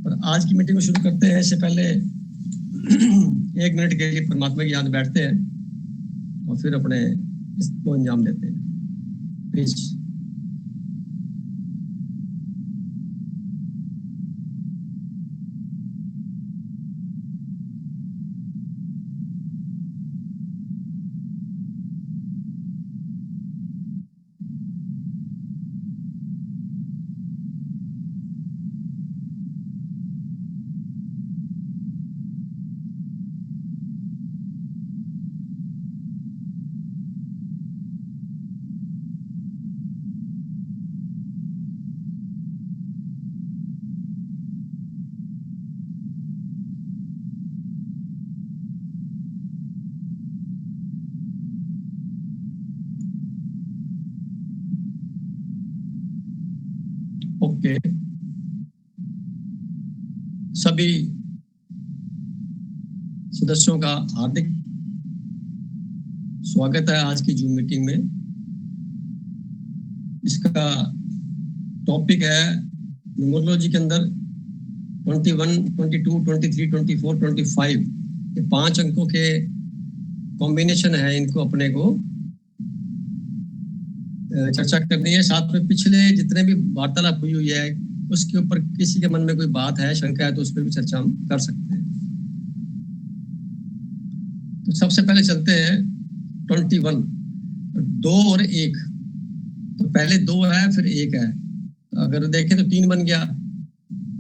और आज की मीटिंग को शुरू करते हैं इससे पहले 1 मिनट के लिए परमात्मा की याद में बैठते हैं और फिर अपने इसको अंजाम देते हैं। प्लीज। ओके, सभी सदस्यों का हार्दिक स्वागत है आज की जूम मीटिंग में। इसका टॉपिक है न्यूमरोलॉजी के अंदर 21, 22, 23, 24, 25 ये 5 अंकों के कॉम्बिनेशन है। इनको अपने को चर्चा करनी है। साथ में पिछले जितने भी वार्तालाप हुई है उसके ऊपर किसी के मन में कोई बात है, शंका है तो उस पर भी चर्चा हम कर सकते हैं। तो सबसे पहले चलते हैं 21, 2 और 1। तो पहले 2 है फिर 1 है। तो अगर देखें तो 3 बन गया।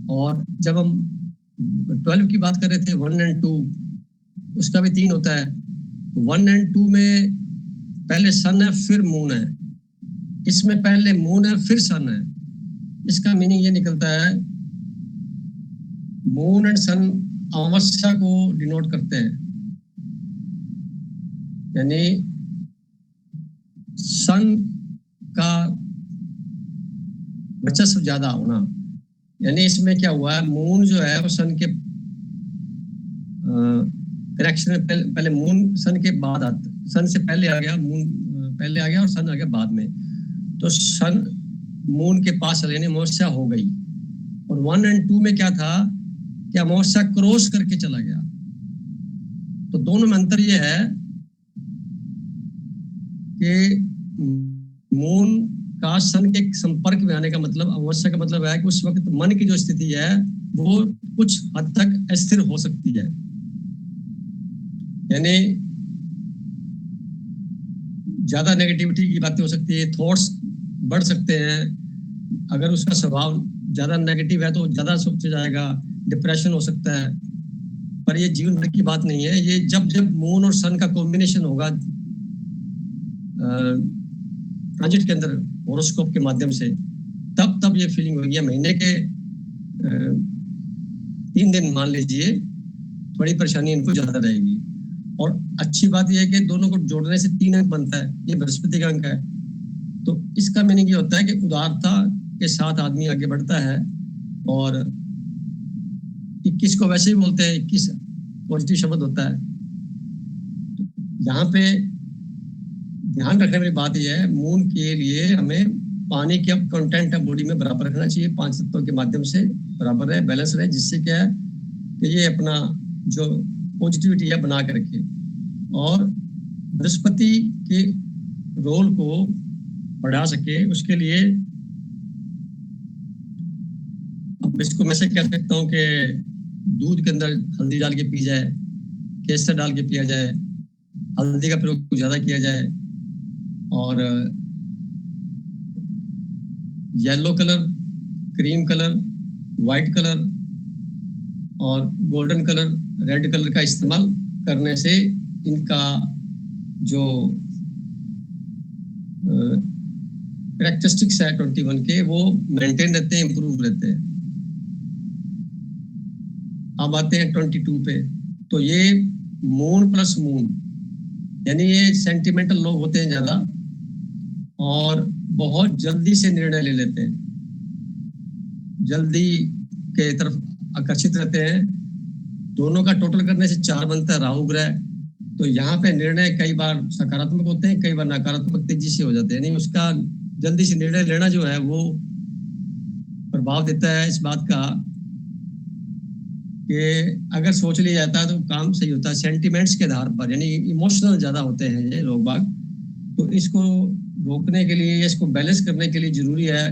और जब हम 12 की बात कर रहे थे 1 और 2 उसका भी 3 होता है। 1 और 2 में पहले सन है फिर मून है, इसमें पहले मून है फिर सन है। इसका मीनिंग ये निकलता है मून एंड सन अमावस्या को डिनोट करते हैं, यानी सन का वर्चस्व ज्यादा होना। यानी इसमें क्या हुआ है, मून जो है वो सन के करेक्शन में पहले मून सन के बाद आता, सन से पहले आ गया, मून पहले आ गया और सन आ गया बाद में। तो सन मून के पास चले, अमावस्या हो गई। और 1 और 2 में क्या था कि अमावस्या क्रॉस करके चला गया। तो दोनों में अंतर ये है कि मून का सन के संपर्क में आने का मतलब, अमावस्या का मतलब है कि उस वक्त मन की जो स्थिति है वो कुछ हद तक अस्थिर हो सकती है, यानी ज्यादा नेगेटिविटी की बातें हो सकती है, थॉट्स बढ़ सकते हैं। अगर उसका स्वभाव ज्यादा नेगेटिव है तो ज्यादा सोचा जाएगा, डिप्रेशन हो सकता है। पर ये जीवन भर की बात नहीं है। ये जब जब मून और सन का कॉम्बिनेशन होगा ट्रांजिट के अंदर होरोस्कोप के माध्यम से, तब तब ये फीलिंग होगी। महीने के 3 दिन मान लीजिए थोड़ी परेशानी इनको ज्यादा रहेगी। और अच्छी बात यह है कि दोनों को जोड़ने से 3 अंक बनता है, ये बृहस्पति का अंक है। तो इसका मीनिंग ये होता है कि उदारता के साथ आदमी आगे बढ़ता है। और 21 को वैसे ही बोलते हैं, 21 पॉजिटिव शब्द होता है। तो यहाँ पे ध्यान रखने वाली बात यह है, मून के लिए हमें पानी का कंटेंट है बॉडी में बराबर रखना चाहिए, 5 तत्वों के माध्यम से बराबर है, बैलेंस रहे, जिससे क्या है कि ये अपना जो पॉजिटिविटी है बना के रखे और बृहस्पति के रोल को बढ़ा सके। उसके लिए अब इसको मैं से कह सकता हूँ कि दूध के अंदर हल्दी डाल के पी जाए, केसर डाल के पिया जाए, हल्दी का प्रयोग ज्यादा किया जाए, और yellow colour, cream colour, white colour और गोल्डन कलर, रेड कलर का इस्तेमाल करने से इनका जो कैरेक्टरिस्टिक्स है 21 के वो मेंटेन रहते हैं, इंप्रूव रहते हैं। अब आते हैं 22 पे। तो ये मून प्लस मून, यानी ये सेंटिमेंटल लोग होते हैं ज्यादा और बहुत जल्दी से निर्णय ले लेते हैं, जल्दी के तरफ आकर्षित रहते हैं। दोनों का टोटल करने से 4 बनता है, राहु ग्रह। तो यहाँ पे निर्णय कई बार सकारात्मक होते हैं, कई बार नकारात्मक तेजी से हो जाते हैं। यानी उसका जल्दी से निर्णय लेना जो है वो प्रभाव देता है इस बात का कि अगर सोच लिया जाता है तो काम सही होता है सेंटिमेंट्स के आधार पर, यानी इमोशनल ज्यादा होते हैं ये लोग बाग। तो इसको रोकने के लिए, इसको बैलेंस करने के लिए जरूरी है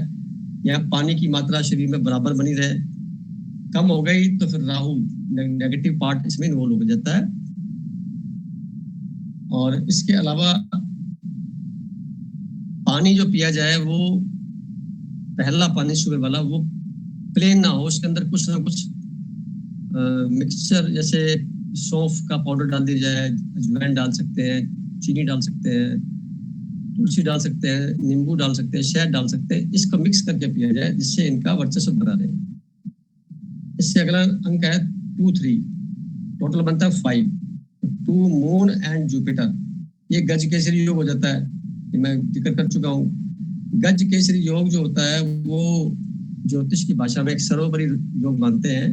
यहाँ पानी की मात्रा शरीर में बराबर बनी रहे। कम हो गई तो फिर राहु नेगेटिव पार्ट इसमें इन्वॉल्व हो जाता है। और इसके अलावा पानी जो पिया जाए वो पहला पानी सुबह वाला वो प्लेन ना हो, उसके अंदर कुछ ना कुछ मिक्सचर, जैसे सौंफ का पाउडर डाल दिया जाए, अजवाइन डाल सकते हैं, चीनी डाल सकते हैं, तुलसी डाल सकते हैं, नींबू डाल सकते हैं, शहद डाल सकते हैं, इसको मिक्स करके पिया जाए जिससे इनका वर्चस्व बना रहे। इससे अगला अंक है 2 3, टोटल बनता है 5। 2 मून एंड जुपिटर, ये गज केसरी योग हो जाता है, ये मैं जिक्र कर चुका हूँ। गज केसरी योग जो होता है वो ज्योतिष की भाषा में एक सर्वोपरि योग मानते हैं।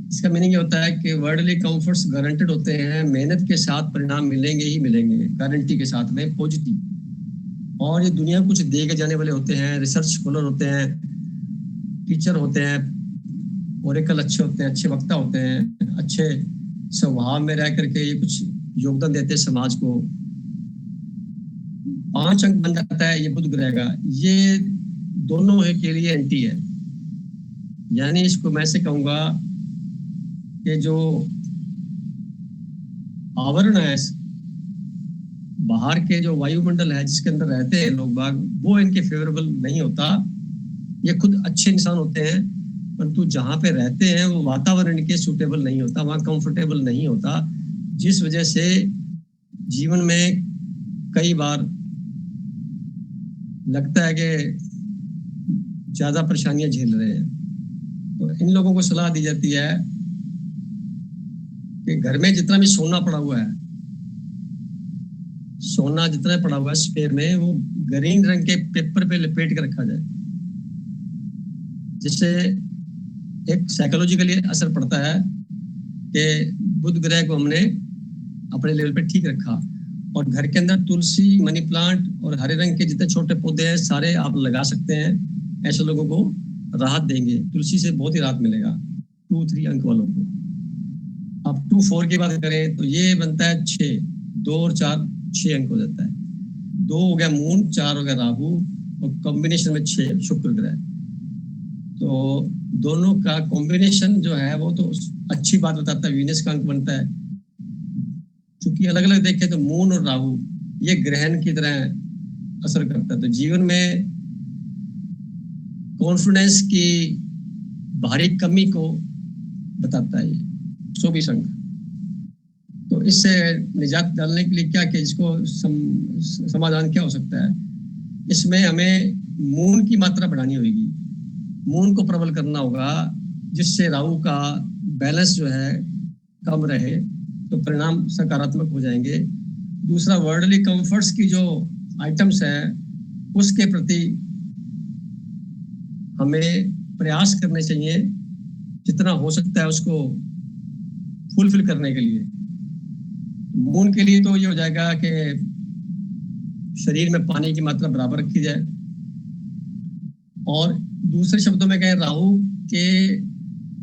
इसका मीनिंग ये होता है कि वर्ल्डली कंफर्ट्स गारंटेड होते हैं, मेहनत के साथ परिणाम मिलेंगे ही मिलेंगे, गारंटी के साथ में, पॉजिटिव। और ये दुनिया कुछ दे के जाने वाले होते हैं, रिसर्च स्कॉलर होते हैं, टीचर होते हैं, ओरेकल अच्छे होते हैं, अच्छे वक्ता होते हैं, अच्छे स्वभाव में रह करके ये कुछ योगदान देते हैं समाज को। 5 अंक बन जाता है ये बुध ग्रह का, ये दोनों के लिए एंटी है। यानी इसको मैं से कहूंगा कि जो आवरण है बाहर के, जो वायुमंडल है जिसके अंदर रहते हैं लोग बाग, वो इनके फेवरेबल नहीं होता। ये खुद अच्छे इंसान होते हैं परंतु जहाँ पे रहते हैं वो वातावरण के सूटेबल नहीं होता, वहाँ कंफर्टेबल नहीं होता, जिस वजह से जीवन में कई बार लगता है कि ज्यादा परेशानियां झेल रहे हैं। तो इन लोगों को सलाह दी जाती है कि घर में जितना भी सोना पड़ा हुआ है, सोना जितना पड़ा हुआ है स्पेयर में, वो ग्रीन रंग के पेपर पे लपेट के रखा जाए, जिससे एक साइकोलॉजिकली असर पड़ता है कि बुध ग्रह को हमने अपने लेवल पे ठीक रखा। और घर के अंदर तुलसी, मनी प्लांट और हरे रंग के जितने छोटे पौधे हैं सारे आप लगा सकते हैं, ऐसे लोगों को राहत देंगे, तुलसी से बहुत ही राहत मिलेगा 2 3 अंक वालों को। अब 2 4 की बात करें तो ये बनता है 6, 2 और 4 6 अंक हो जाता है। 2 हो गया मून, 4 हो गया राहु और कॉम्बिनेशन में 6 शुक्र ग्रह। तो दोनों का कॉम्बिनेशन जो है वो तो अच्छी बात बताता है, वीनस का अंक बनता है। चूंकि अलग अलग देखें तो मून और राहु ये ग्रहण की तरह असर करता है, तो जीवन में कॉन्फिडेंस की भारी कमी को बताता है ये 24 अंक। तो इससे निजात डालने के लिए क्या किया, इसको समाधान क्या हो सकता है? इसमें हमें मून की मात्रा बढ़ानी होगी, मून को प्रबल करना होगा, जिससे राहु का बैलेंस जो है कम रहे, तो परिणाम सकारात्मक हो जाएंगे। दूसरा, वर्ल्डली कंफर्ट्स की जो आइटम्स है उसके प्रति हमें प्रयास करने चाहिए, जितना हो सकता है उसको फुलफिल करने के लिए। मून के लिए तो ये हो जाएगा कि शरीर में पानी की मात्रा बराबर रखी जाए, और दूसरे शब्दों में कहें राहु के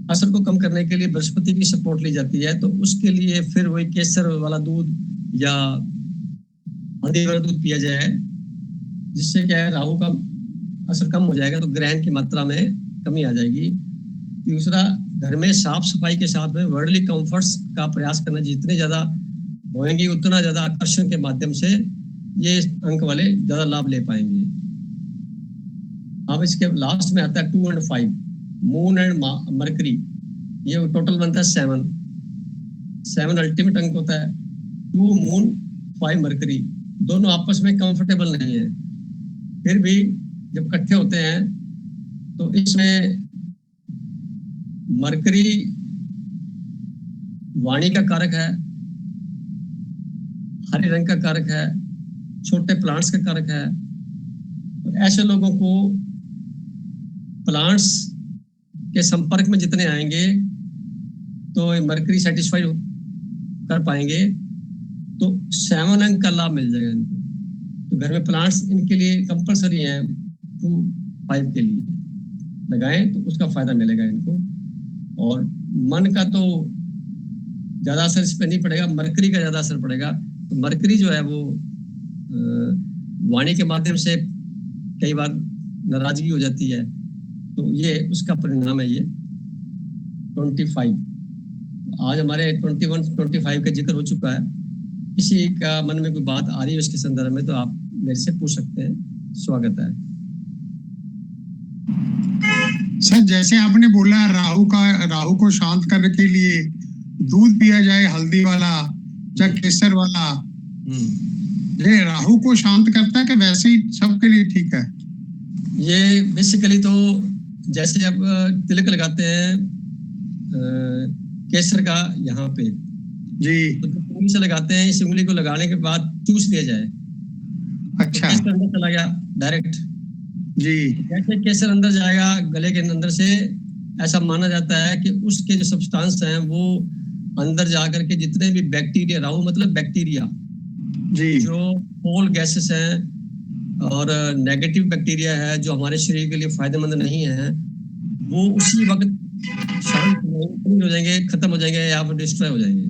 असर को कम करने के लिए बृहस्पति की सपोर्ट ली जाती है। तो उसके लिए फिर वही केसर वाला दूध या हल्दी वाला दूध पिया जाए, जिससे क्या है राहु का असर कम हो जाएगा, तो ग्रहण की मात्रा में कमी आ जाएगी। दूसरा, घर में साफ सफाई के साथ में वर्ल्डली कंफर्ट्स का प्रयास करना, जितने ज्यादा होंगी उतना ज्यादा आकर्षण के माध्यम से ये अंक वाले ज्यादा लाभ ले पाएंगे। अब इसके लास्ट में आता है 2 और 5, मून एंड मरकरी, ये टोटल बनता है 7। 7 अल्टीमेट अंक होता है। 2 मून 5 मरकरी, दोनों आपस में कंफर्टेबल नहीं है, फिर भी जब इकट्ठे होते हैं तो इसमें मरकरी वाणी का कारक है, हरे रंग का कारक है, छोटे प्लांट्स का कारक है। तो ऐसे लोगों को प्लांट्स के संपर्क में जितने आएंगे तो मरकरी सेटिस्फाई कर पाएंगे, तो 7 अंक का लाभ मिल जाएगा इनको। तो घर में प्लांट्स इनके लिए कंपलसरी हैं, 2 5 के लिए लगाएं तो उसका फायदा मिलेगा इनको। और मन का तो ज्यादा असर इस पर नहीं पड़ेगा, मरकरी का ज्यादा असर पड़ेगा। तो मरकरी जो है वो वाणी के माध्यम से कई बार नाराजगी हो जाती है, तो ये उसका परिणाम है। ये 25 आज हमारे 21 25 का जिक्र हो चुका है। किसी का मन में कोई बात आ रही है उसके संदर्भ में तो आप मेरे से पूछ सकते हैं, स्वागत है। सर जैसे आपने बोला राहु को शांत करने के लिए दूध पिया जाए हल्दी वाला या केसर वाला, ये राहु को शांत करता है कि वैसे ही सबके लिए ठीक है? ये बेसिकली तो जैसे अब तिलक लगाते हैं केसर का यहाँ पे जी, तो उंगली से लगाते हैं, इस उंगली को लगाने के बाद चूस लिया जाए। अच्छा, केसर अंदर चला गया डायरेक्ट जी। जैसे केसर अंदर जाएगा गले के अंदर से, ऐसा माना जाता है कि उसके जो सब्सटेंस हैं वो अंदर जाकर के जितने भी बैक्टीरिया, राहु मतलब बैक्टीरिया जी, जो होल गैसेस हैं और नेगेटिव बैक्टीरिया है जो हमारे शरीर के लिए फायदेमंद नहीं है, वो उसी वक्त शांत हो जाएंगे, खत्म हो जाएंगे या फिर डिस्ट्रॉय हो जाएंगे।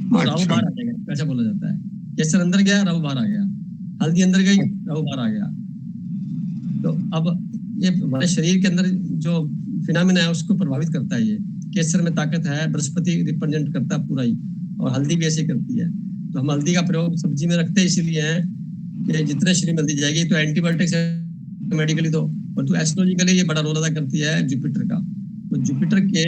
तो राहु बाहर आ जाएगा, ऐसा बोला जाता है। केसर अंदर गया, राहु बाहर आ गया, हल्दी अंदर गई, राहु बाहर आ गया। तो अब ये हमारे शरीर के अंदर जो फिनोमेना है उसको प्रभावित करता है। ये केसर में ताकत है, बृहस्पति रिप्रेजेंट करता है पूरा ही, और हल्दी भी ऐसे करती है। तो हम हल्दी का प्रयोग सब्जी में रखते इसीलिए है कि जितने शरीर में हल्दी जाएगी तो एंटीबायोटिक्स है मेडिकली, तो परंतु एस्ट्रोलॉजिकली ये बड़ा रोल अदा करती है जुपिटर का। तो जुपिटर के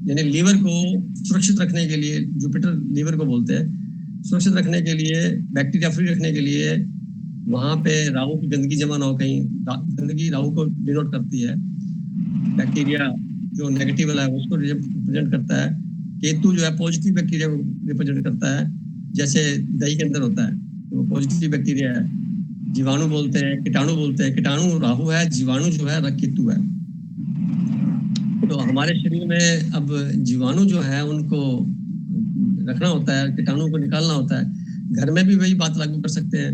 यानी लीवर को सुरक्षित रखने के लिए, जुपिटर लीवर को बोलते हैं, सुरक्षित रखने के लिए, बैक्टीरिया फ्री रखने के लिए वहां पे राहु की गंदगी जमा ना हो कहीं। गंदगी राहु को डिनोट करती है, बैक्टीरिया जो नेगेटिव वाला है उसको रिप्रेजेंट करता है, केतु जो है पॉजिटिव बैक्टीरिया को रिप्रेजेंट करता है, जैसे दही के अंदर होता है तो पॉजिटिव बैक्टीरिया है। जीवाणु बोलते हैं, कीटाणु बोलते हैं, कीटाणु राहु है, जीवाणु जो है केतु है। तो हमारे शरीर में अब जीवाणु जो है उनको रखना होता है, कीटाणु को निकालना होता है। घर में भी वही बात लागू कर सकते हैं।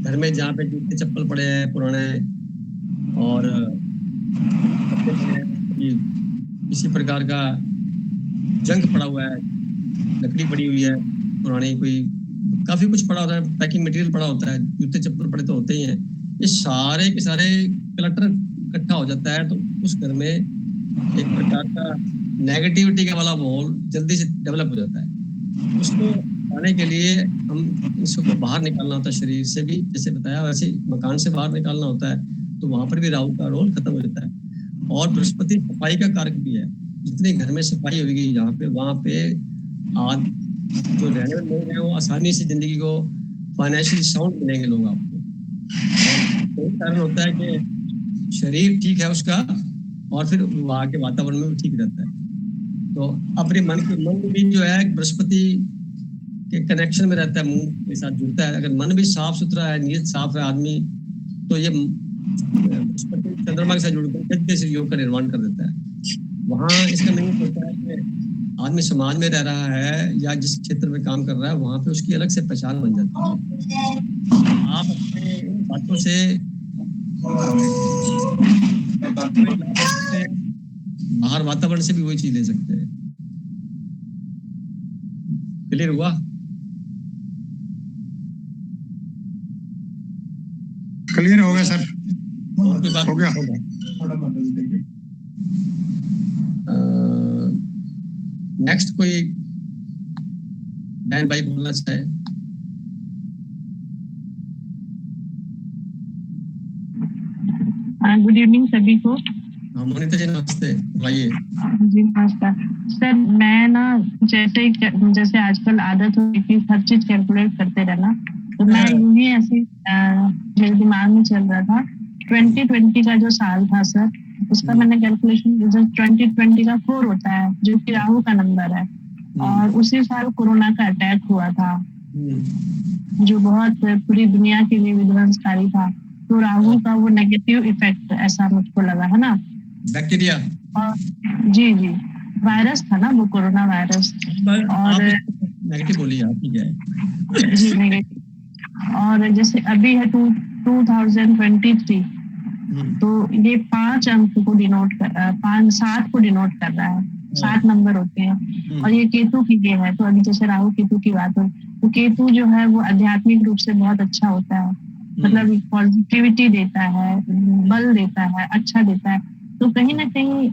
घर में जहाँ पे जूते चप्पल पड़े हैं पुराने और किसी प्रकार का जंक पड़ा हुआ है, लकड़ी पड़ी हुई है पुरानी, कोई काफी कुछ पड़ा होता है, पैकिंग मटेरियल पड़ा होता है, जूते चप्पल पड़े तो होते ही हैं, ये सारे के सारे क्लटर इकट्ठा हो जाता है। तो उस घर में एक प्रकार का नेगेटिविटी का वाला माहौल जल्दी से डेवलप हो जाता है। उसको आने के लिए हम इसको बाहर निकालना होता है शरीर से भी, जैसे बताया वैसे मकान से बाहर निकालना होता है, तो वहां पर भी राहु का रोल खत्म हो जाता है। और बृहस्पति सफाई का कारक भी है, जितने घर में सफाई होगी यहाँ पे वहां पे आज जो रहने वाले लोग हैं वो आसानी से जिंदगी को फाइनेंशियली साउंड मिलेंगे लोग आपको। तो कारण होता है कि शरीर ठीक है उसका और फिर वहाँ के वातावरण में भी ठीक रहता है। तो अपने मन भी जो है बृहस्पति के कनेक्शन में रहता है, मुंह के साथ जुड़ता है। अगर मन भी साफ सुथरा है, नीयत साफ है आदमी, तो ये बृहस्पति चंद्रमा के साथ जुड़कर से योग का निर्माण कर देता है। वहाँ इसका नहीं होता है कि आदमी समाज में रह रहा है या जिस क्षेत्र में काम कर रहा है वहां पे उसकी अलग से पहचान बन जाती है। आप अपने बातों से बाहर वातावरण से भी वही चीज ले सकते हैं। क्लियर हुआ? क्लियर हो गया सर, और कोई बात हो गया? नेक्स्ट कोई बहन भाई बोलना चाहे? गुड इवनिंग सभी को। मोनिता जी नमस्ते, भाइये जी नमस्कार सर। मैं ना जैसे आजकल आदत हो गई कि हर चीज कैलकुलेट करते रहना, तो मैं यूं ही ऐसे मेरे दिमाग में चल रहा था 2020 का जो साल था सर, उसका मैंने कैलकुलेशन, 2020 का 4 होता है जो कि राहु का नंबर है, और उसी साल कोरोना का अटैक हुआ था जो बहुत पूरी दुनिया के लिए विध्वंसकारी था। तो राहु का वो नेगेटिव इफेक्ट ऐसा मुझको लगा है ना, बैक्टीरिया। जी जी, वायरस था ना वो, कोरोना वायरस। और नेगेटिव बोलिए आप, ठीक है जी नेगेटिव। और जैसे अभी है 2023, तो ये 5 अंक को डिनोट कर 7 को डिनोट कर रहा है, 7 नंबर होते हैं। और ये केतु की ये है, तो अभी जैसे राहु केतु की बात हो, तो केतु जो है वो आध्यात्मिक रूप से बहुत अच्छा होता है, मतलब पॉजिटिविटी देता है, बल देता है, अच्छा देता है। तो कहीं ना कहीं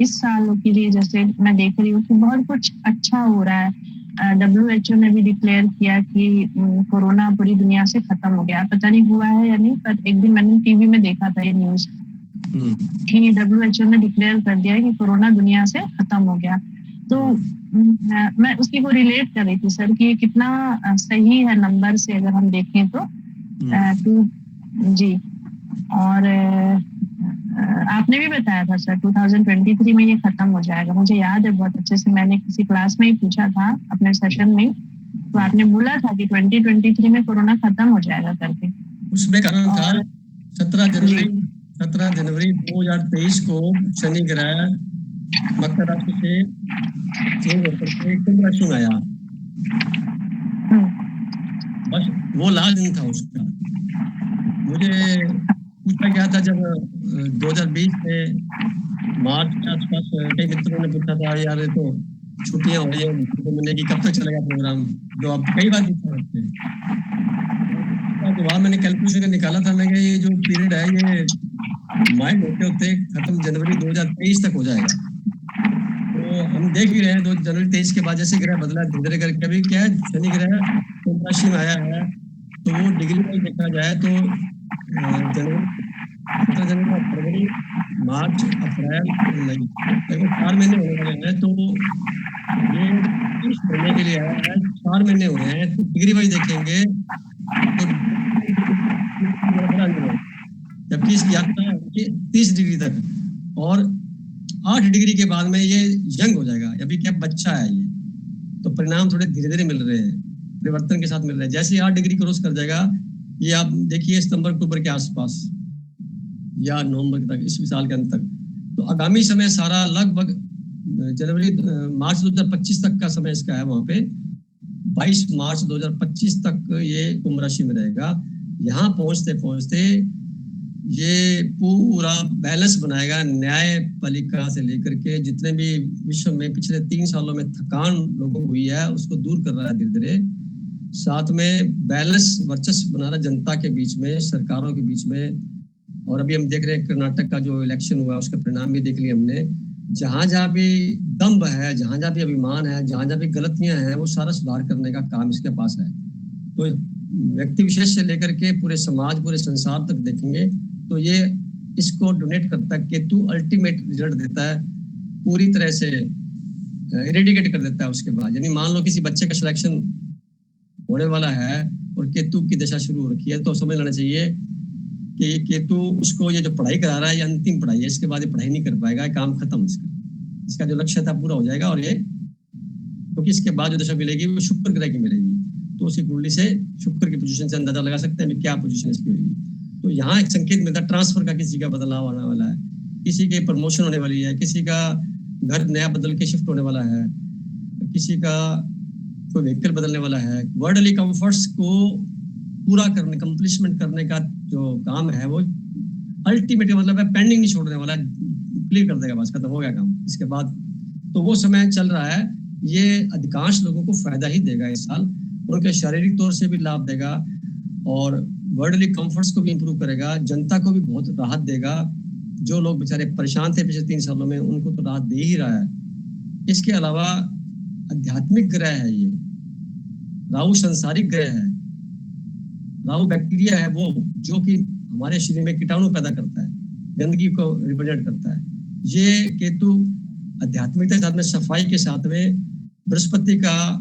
इस साल के लिए जैसे मैं देख रही हूँ कि बहुत कुछ अच्छा हो रहा है। WHO ने भी डिक्लेयर किया कि कोरोना पूरी दुनिया से खत्म हो गया। पता नहीं हुआ है या नहीं, पर एक दिन मैंने टीवी में देखा था ये न्यूज कि WHO ने डिक्लेयर कर दिया कि कोरोना दुनिया से खत्म हो गया। तो मैं उसी को रिलेट कर रही थी सर कि ये कितना सही है नंबर से अगर हम देखें तो जी। और आपने भी बताया था सर 2023 में ये खत्म हो जाएगा, मुझे याद है बहुत अच्छे से, मैंने किसी क्लास में ही पूछा था अपने सेशन में, तो आपने बोला था कि 2023 में कोरोना खत्म हो जाएगा करके। उसमें कारण था 17 जनवरी 2023 को शनि ग्रह मकर राशि से चेंज होकर के कुंभ राशि में आया। बस वो लास्ट दिन था उसका। मुझे पूछा गया था जब 2020 में मार्च के आसपास कई मित्रों ने पूछा था, यार ये तो छुट्टियां हो रही है, महीने की कब तक चलेगा प्रोग्राम, जो आप कई बार पूछा करते हैं। जवाब मैंने कैलकुलेशन निकाला था, मैं ये जो पीरियड है ये माइंड होते होते खत्म जनवरी 2023 तक हो जाएगा। तो हम देख भी रहे हैं 2 जनवरी 23 के बाद जैसे ग्रह बदला धीरे धीरे करके, अभी क्या है शनि ग्रह कुंभ राशि में आया है, तो वो डिग्री में देखा जाए तो जनवरी 17 जनवरी फरवरी मार्च अप्रैल मई लगभग 4 महीने होने वाले हैं। तो ये 30 महीने के लिए आया है, 4 महीने हो रहे हैं, तो डिग्री वाइज देखेंगे तो जबकि इसकी यात्रा है 30 डिग्री तक, और 8 डिग्री के बाद में ये यंग हो जाएगा। अभी क्या बच्चा है ये, तो परिणाम थोड़े धीरे धीरे मिल रहे हैं, परिवर्तन के साथ मिल रहे हैं। जैसे 8 डिग्री क्रॉस कर जाएगा, ये आप देखिए सितंबर अक्टूबर के आसपास या नवंबर तक, इस साल के अंत तक, तो आगामी समय सारा लगभग जनवरी मार्च 2025 तक का समय इसका है। वहां पे 22 मार्च 2025 तक ये कुंभ राशि में रहेगा। यहाँ पहुंचते पहुंचते ये पूरा बैलेंस बनाएगा, न्यायपालिका से लेकर के जितने भी विश्व में पिछले 3 सालों में थकान लोगों को हुई है उसको दूर कर रहा है धीरे धीरे। साथ में बैलेंस वर्चस्व बना रहा है जनता के बीच में, सरकारों के बीच में। और अभी हम देख रहे हैं कर्नाटक का जो इलेक्शन हुआ उसका परिणाम भी देख लिया हमने। जहां जहां भी दम्भ है, जहां जहां भी अभिमान है, जहां जहां भी गलतियां हैं, वो सारा सुधार करने का काम इसके पास है। तो व्यक्ति विशेष से लेकर के पूरे समाज, पूरे संसार तक देखेंगे तो ये इसको डोनेट करता है। केतु अल्टीमेट रिजल्ट देता है, पूरी तरह से इरेडिकेट कर देता है उसके बाद। यानी मान लो किसी बच्चे का सिलेक्शन होने वाला है और केतु की दशा शुरू हो रखी है, तो समझ लेना चाहिए कि केतु उसको ये जो पढ़ाई करा रहा है ये अंतिम पढ़ाई है, इसके बाद ये पढ़ाई नहीं कर पाएगा, काम खत्म इसका जो लक्ष्य था पूरा हो जाएगा। और ये क्योंकि इसके बाद जो दशा मिलेगी वो शुक्र ग्रह की मिलेगी, तो उसी कुंडली से शुक्र की पोजीशन से अंदाजा लगा सकते हैं क्या पोजीशन इसकी होगी। तो यहाँ एक संकेत मिलता है ट्रांसफर का, किसी का बदलाव आने वाला है, किसी की प्रमोशन होने वाली है, किसी का घर नया बदल के शिफ्ट होने वाला है, किसी का कोई व्हीकल बदलने वाला है। वर्ल्डली कंफर्ट्स को पूरा करने, कंप्लीटमेंट करने का जो काम है वो अल्टीमेट मतलब है पेंडिंग नहीं छोड़ने वाला, क्लियर कर देगा, बस खत्म हो गया काम इसके बाद। तो वो समय चल रहा है, ये अधिकांश लोगों को फायदा ही देगा इस साल, उनके शारीरिक तौर से भी लाभ देगा और वर्ल्डली कंफर्ट्स को भी इंप्रूव करेगा, जनता को भी बहुत राहत देगा। जो लोग बेचारे परेशान थे पिछले 3 सालों में उनको तो राहत दे ही रहा है। इसके अलावा आध्यात्मिक ग्रह है ये, राहु सांसारिक ग्रह है, राहु बैक्टीरिया है वो जो कि हमारे शरीर में कीटाणु पैदा करता है, गंदगी को रिप्रेजेंट करता है। ये केतु आध्यात्मिकता के साथ में, सफाई के साथ में बृहस्पति का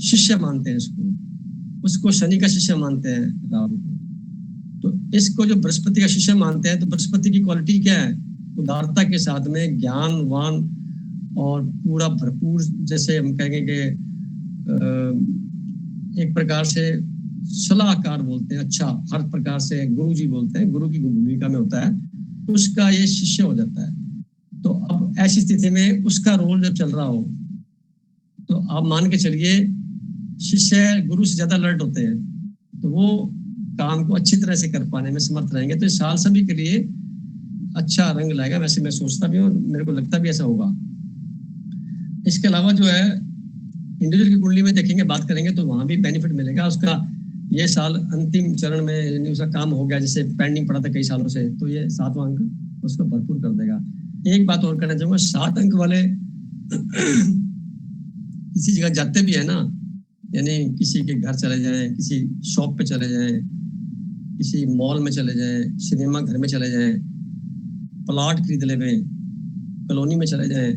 शिष्य मानते हैं उसको शनि का शिष्य मानते हैं राहु को। तो इसको जो बृहस्पति का शिष्य मानते हैं, तो बृहस्पति की क्वालिटी क्या है? उदारता के साथ में ज्ञानवान और पूरा भरपूर, जैसे हम कहेंगे कि एक प्रकार से सलाहकार बोलते हैं, अच्छा हर प्रकार से गुरु जी बोलते हैं, गुरु की भूमिका में होता है, तो उसका ये शिष्य हो जाता है। तो अब ऐसी स्थिति में उसका रोल जब चल रहा हो तो आप मान के चलिए शिष्य गुरु से ज्यादा अलर्ट होते हैं, तो वो काम को अच्छी तरह से कर पाने में समर्थ रहेंगे। तो इस साल सभी के लिए अच्छा रंग लाएगा, वैसे मैं सोचता भी हूँ, मेरे को लगता भी ऐसा होगा। इसके अलावा जो है इंडिविजुअल की कुंडली में देखेंगे, बात करेंगे तो वहां भी बेनिफिट मिलेगा उसका। ये साल अंतिम चरण में यानी उसका काम हो गया, जैसे पेंडिंग पड़ा था कई सालों से, तो ये 7वां अंक उसको भरपूर कर देगा। एक बात और कहना चाहूंगा, 7 अंक वाले किसी जगह जाते भी है ना, यानी किसी के घर चले जाएं, किसी शॉप पे चले जाएं, किसी मॉल में चले जाएं, सिनेमा घर में चले जाएं, प्लॉट खरीद ले में, कॉलोनी में चले जाएं,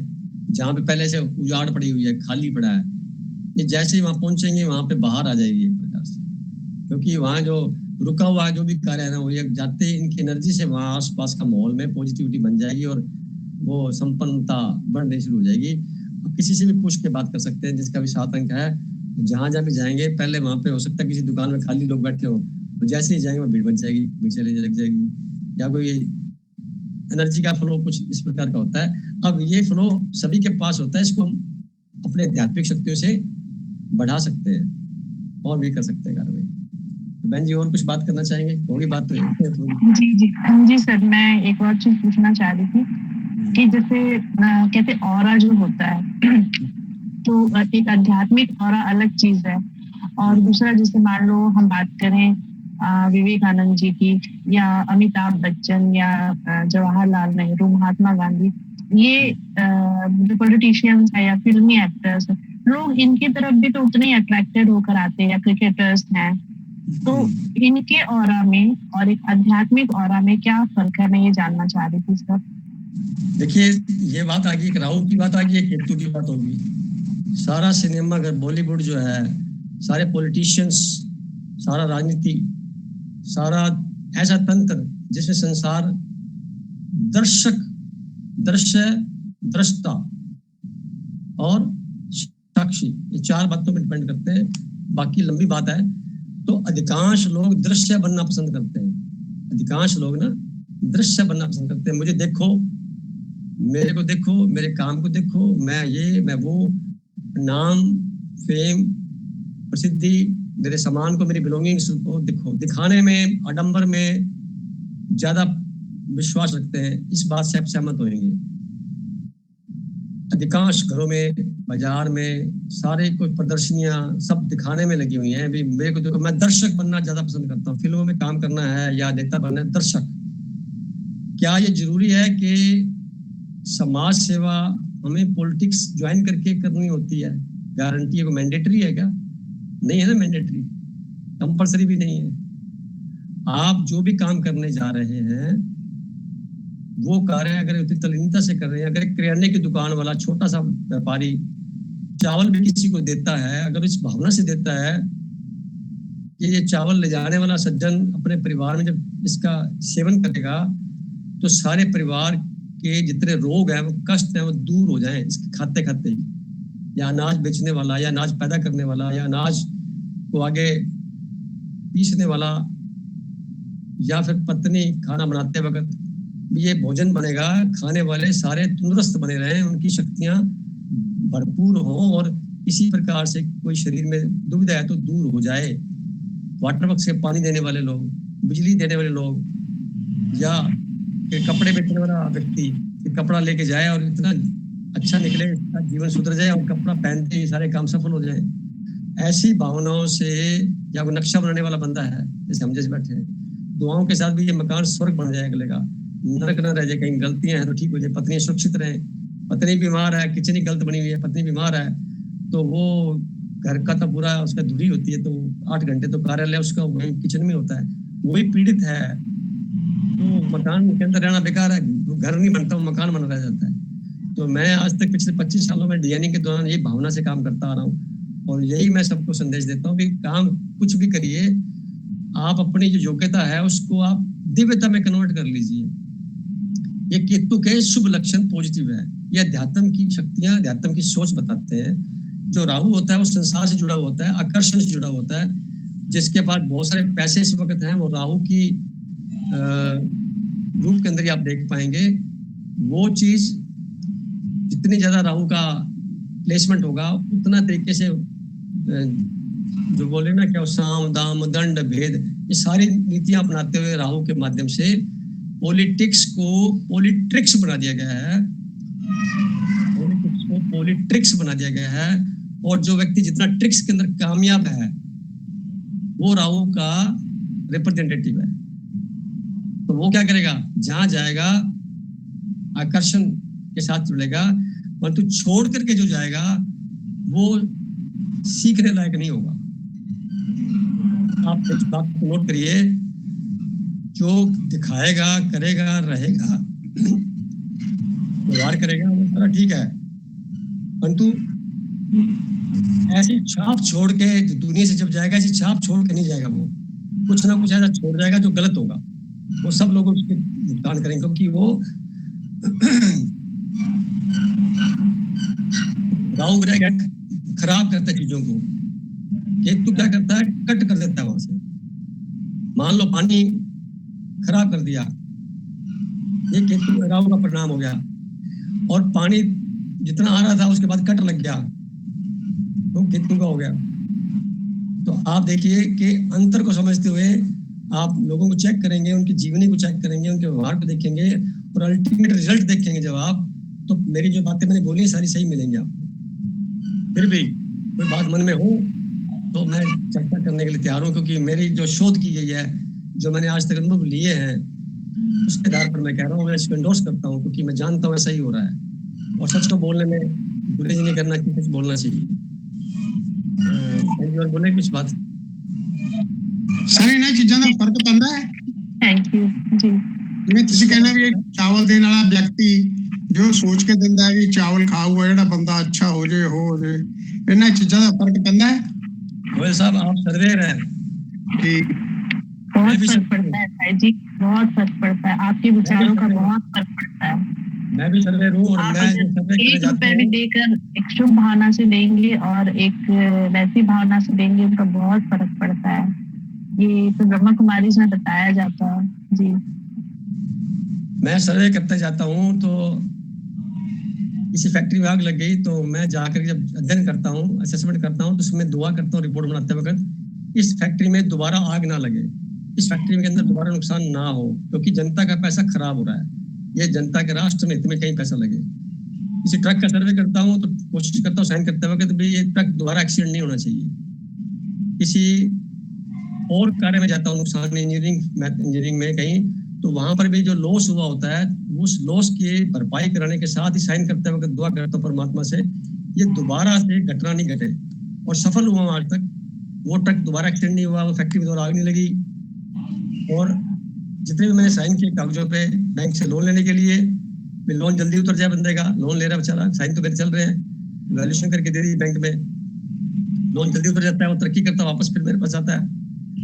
जहाँ पे पहले से उजाड़ पड़ी हुई है, खाली पड़ा है, ये जैसे ही वहां पहुंचेंगे वहां पे बाहर आ जाएगी एक प्रकार से, क्योंकि वहां जो रुका हुआ जो भी कार्य है ना, वो ये जाते ही इनकी एनर्जी से वहां आसपास का माहौल में पॉजिटिविटी बन जाएगी और वो संपन्नता बढ़ने शुरू हो जाएगी। अब किसी से भी पूछ के बात कर सकते हैं, जिसका भी 7 अंक है, जहां जहां भी जाएंगे, पहले वहां पे हो सकता है किसी दुकान में खाली लोग बैठे हो, तो जैसे ही जाएंगे वो भीड़ बन जाएगी, भीड़ चले लग जाएगी, या कोई एनर्जी का फ्लो कुछ इस प्रकार का होता है। अब ये फ्लो सभी के पास होता है, इसको हम अपने आध्यात्मिक शक्तियों से बढ़ा सकते हैं और भी कर सकते हैं कार्रवाई। तो बहन जी और कुछ बात करना चाहेंगे? होगी बात तो जी जी जी सर, मैं एक और चीज पूछना चाह रही थी कि जैसे कहते ऑरा जो होता है तो एक आध्यात्मिक ऑरा अलग चीज है, और दूसरा जैसे मान लो हम बात करें विवेकानंद जी की, या अमिताभ बच्चन, या जवाहरलाल नेहरू, महात्मा गांधी, ये जो पॉलिटिशियंस है या फिल्मी एक्टर्स, लोग इनकी तरफ भी तो उतने ही अट्रैक्टेड होकर आते हैं, या क्रिकेटर्स हैं, तो इनके ऑरा में और एक आध्यात्मिक ऑरा में क्या फर्क है, मैं ये जानना चाह रही थी सर। देखिए, ये बात आ गई, एक राहु की बात आ गई, एक केतु की बात होगी। सारा सिनेमा अगर बॉलीवुड जो है, सारे पॉलिटिशियंस, सारा राजनीति, सारा ऐसा तंत्र जिसमें संसार दर्शक, दृश्य, दृष्टा और साक्षी, ये 4 बातों पर डिपेंड करते हैं। बाकी लंबी बात है, तो अधिकांश लोग दृश्य बनना पसंद करते हैं। अधिकांश लोग ना दृश्य बनना पसंद करते हैं। मुझे देखो, मेरे को देखो, मेरे काम को देखो, मैं ये मैं वो, नाम, फेम, प्रसिद्धि, मेरे सामान को, मेरी बिलोंगिंग्स को देखो, दिखाने में, आडंबर में ज्यादा विश्वास रखते हैं। इस बात से आप सहमत होंगे। अधिकांश घरों में, बाजार में, सारे कोई प्रदर्शनियां सब दिखाने में लगी हुई हैं। भी मेरे को देखो, मैं दर्शक बनना ज्यादा पसंद करता हूँ। फिल्मों में काम करना है या नेता बनना है, दर्शक। क्या ये जरूरी है कि समाज सेवा हमें पॉलिटिक्स ज्वाइन करके करनी होती है? गारंटी है? को मैंडेटरी है क्या? नहीं है ना, मैंडेटरी, कंपल्सरी भी नहीं है। आप जो भी काम करने जा रहे हैं वो कार्य अगर उतनी तल्लीनता से कर रहे हैं, अगर एक किराने की दुकान वाला छोटा सा व्यापारी चावल भी किसी को देता है, अगर इस भावना से देता है कि ये चावल ले जाने वाला सज्जन अपने परिवार में जब इसका सेवन करेगा तो सारे परिवार के जितने रोग हैं, वो कष्ट हैं, वो दूर हो जाएं इसके खाते खाते ही। या अनाज बेचने वाला, या अनाज पैदा करने वाला, या अनाज को आगे पीसने वाला, या फिर पत्नी खाना बनाते वक्त ये भोजन बनेगा, खाने वाले सारे तंदुरुस्त बने रहें, उनकी शक्तियां भरपूर हो, और इसी प्रकार से कोई शरीर में दुविधा है तो दूर हो जाए। वाटर वर्क से पानी देने वाले लोग, बिजली देने वाले लोग, या कपड़े बेचने वाला व्यक्ति कपड़ा लेके जाए और इतना अच्छा निकले, इसका जीवन सुधर जाए और कपड़ा पहनते ही सारे काम सफल हो जाए। ऐसी भावनाओं से, या वो नक्शा बनाने वाला बंदा है जैसे हम जैसे बैठे हैं, दुआओं के साथ भी ये मकान स्वर्ग बन जाए, अगलेगा नरक न रह जाए, कहीं गलतियां हैं तो ठीक हो जाए, पत्नी सुरक्षित रहे। पत्नी बीमार है, किचन ही गलत बनी हुई है, पत्नी बीमार है, तो वो घर का तो पूरा उसका धुरी होती है, तो 8 घंटे तो कार्यालय उसका वही किचन में होता है, वही पीड़ित है, तो मकान के अंदर रहना बेकार है, घर नहीं बनता, मकान बना रह जाता है। तो मैं आज तक पिछले 25 सालों में डीएनए के दौरान यही भावना से काम करता आ रहा हूँ, और यही मैं सबको संदेश देता हूँ कि काम कुछ भी करिए, आप अपनी जो योग्यता है उसको आप दिव्यता में कन्वर्ट कर लीजिए। ये केतु के शुभ लक्षण पॉजिटिव है। ये अध्यात्म की शक्तियां, अध्यात्म की सोच बताते हैं। जो राहु होता है वो संसार से जुड़ा हुआ होता है, आकर्षण से जुड़ा होता है। जिसके पास बहुत सारे पैसे इस वक्त हैं, वो राहु की रूप के अंदर ही आप देख पाएंगे। वो चीज जितनी ज्यादा राहु का प्लेसमेंट होगा, उतना तरीके से जो बोले ना क्या, साम दाम दंड भेद, ये सारी नीतियां अपनाते हुए राहु के माध्यम से पॉलिटिक्स को पॉलिट्रिक्स बना दिया गया है, पॉलिटिक्स को पॉलिट्रिक्स बना दिया गया है। और जो व्यक्ति जितना ट्रिक्स के अंदर कामयाब है वो राहु का रिप्रेजेंटेटिव है। तो वो क्या करेगा, जहां जाएगा आकर्षण के साथ जुड़ेगा, परंतु छोड़ करके जो जाएगा वो सीखने लायक नहीं होगा। आप इस बात को नोट करिए, जो दिखाएगा, करेगा, रहेगा, व्यवहार करेगा, वो सारा ठीक है, परंतु ऐसी छाप छोड़ के दुनिया से जब जाएगा, ऐसी छाप छोड़ के नहीं जाएगा। वो कुछ ना कुछ ऐसा छोड़ जाएगा जो गलत होगा, वो सब लोग उसके भुगतान करेंगे, क्योंकि वो राहु ग्रह खराब करता है चीजों को। केतु क्या करता है, कट कर देता है वहां से। मान लो पानी खराब कर दिया, ये केतु राहु का परिणाम हो गया। और पानी जितना आ रहा था उसके बाद कट लग गया, तो केतु का हो गया। तो आप देखिए कि अंतर को समझते हुए आप लोगों को चेक करेंगे, उनकी जीवनी को चेक करेंगे, उनके व्यवहार को देखेंगे और अल्टीमेट रिजल्ट देखेंगे जब आप, तो मेरी जो बातें मैंने बोली सारी सही मिलेंगी आपको। फिर भी कोई बात मन में हो तो मैं चर्चा करने के लिए तैयार हूँ, क्योंकि मेरी जो शोध की गई है, जो मैंने आज तक अनुभव लिए हैं, उसके आधार पर मैं कह रहा हूँ, मैं इसको एंडोर्स करता हूँ, क्योंकि मैं जानता हूँ ऐसा ही हो रहा है। और सच को बोलने में गुरेज नहीं करना चाहिए, कुछ बोलना चाहिए। और बोले कुछ बात सर, इन्हां चीज़ां दा फर्क पैंदा है। थैंक यू जी। जिवें तुसीं कहना भी चावल देने वाला व्यक्ति जो सोच के दिंदा है कि चावल खाऊगा जेड़ा बंदा अच्छा हो जाए, इन्हां चीज़ां दा फर्क पैंदा है। गोयल साहब, आप सर्वेयर हैं। ठीक, बहुत फर्क पड़ता है भाई जी, बहुत फर्क पड़ता है, आपके विचारों का बहुत फर्क पड़ता है। मैं भी सर्वेयर हूँ, और मैं ₹1 भी देकर एक शुभ भावना से देंगे और एक वैसी भावना से देंगे, उनका बहुत फर्क पड़ता है। ये तो ब्रह्मा कुमारी में बताया जाता है जी। मैं सर्वे करते जाता हूँ, तो किसी फैक्ट्री में आग लग गई तो मैं जाकर जब अध्ययन करता हूँ, असेसमेंट करता हूँ, तो उसमें दुआ करता हूँ रिपोर्ट बनाते वक्त, इस फैक्ट्री में दोबारा आग ना लगे, इस फैक्ट्री के अंदर दोबारा नुकसान ना हो, क्योंकि जनता का पैसा खराब हो रहा है। ये जनता के राष्ट्र में हित में कहीं पैसा लगे। किसी ट्रक का सर्वे करता हूँ तो कोशिश करता हूँ साइन करते वक्त भाई ये ट्रक दोबारा एक्सीडेंट नहीं होना चाहिए। किसी और कार्य में जाता हूँ, नुकसान इंजीनियरिंग में कहीं, तो वहां पर भी जो लॉस हुआ होता है, उस लॉस की भरपाई कराने के साथ ही साइन करते वक्त दुआ करता हूँ परमात्मा से, ये दोबारा से घटना नहीं घटे। और सफल हुआ आज तक, वो ट्रक दोबारा एक्सीडेंट नहीं हुआ, वो फैक्ट्री में दोबारा आग नहीं लगी। और जितने भी मैंने साइन किए कागजों पे बैंक से लोन लेने के लिए, लोन जल्दी उतर जाए बंदे का, लोन ले रहा बेचारा, साइन तो मेरे चल रहे हैं, वैल्यूएशन करके दे दी बैंक में, लोन जल्दी उतर जाता है, वो तरक्की करता है, वापस फिर मेरे पास आता है।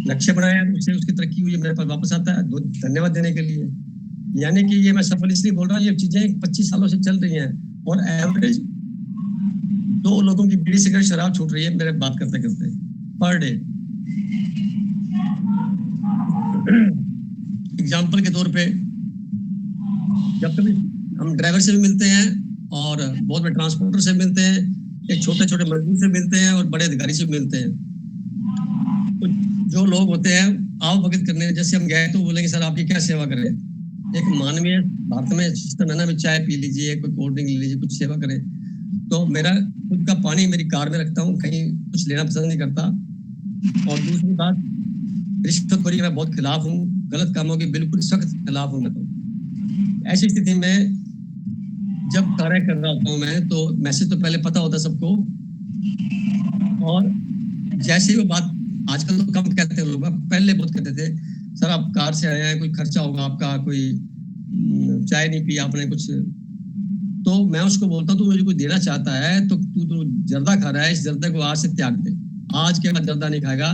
लक्ष्य बनाया उससे, उसकी तरक्की हुई, मेरे पास वापस आता है धन्यवाद देने के लिए। यानी कि ये मैं सफल इसलिए बोल रहा हूँ, ये चीजें 25 सालों से चल रही हैं, और एवरेज 2 लोगों की बीड़ी सिगरेट शराब छूट रही है मेरे बात करते करते पर डे। एग्जाम्पल के तौर पे, जब कभी हम ड्राइवर से भी मिलते हैं और बहुत बड़े ट्रांसपोर्टर से मिलते हैं, एक छोटे छोटे मजदूर से मिलते हैं और बड़े अधिकारी से मिलते हैं, तो जो लोग होते हैं आओ भगत करने, जैसे हम गए तो बोलेंगे सर आपकी क्या सेवा करें। एक मानवीय भारत में सिस्टम है ना, भी चाय पी लीजिए, कोई कोल्ड ड्रिंक ले लीजिए, कुछ सेवा करें। तो मेरा खुद का पानी मेरी कार में रखता हूँ, कहीं कुछ लेना पसंद नहीं करता। और दूसरी बात, रिश्वतखोरी मैं बहुत खिलाफ हूँ, गलत कामों के बिल्कुल सख्त खिलाफ हूँ मैं। तो ऐसी स्थिति में जब कार्य कर रहा होता हूँ मैं, तो मैसेज तो पहले पता होता सबको, और जैसे ही वो बात, आजकल तो कम कहते हैं लोग, पहले बहुत कहते थे सर आप कार से आए हैं, कोई खर्चा होगा आपका, कोई चाय नहीं पी आपने कुछ, तो मैं उसको बोलता हूँ तू मुझे कोई देना चाहता है तो तू जर्दा खा रहा है, इस जर्दे को आज से त्याग दे, आज के बाद जर्दा नहीं खाएगा,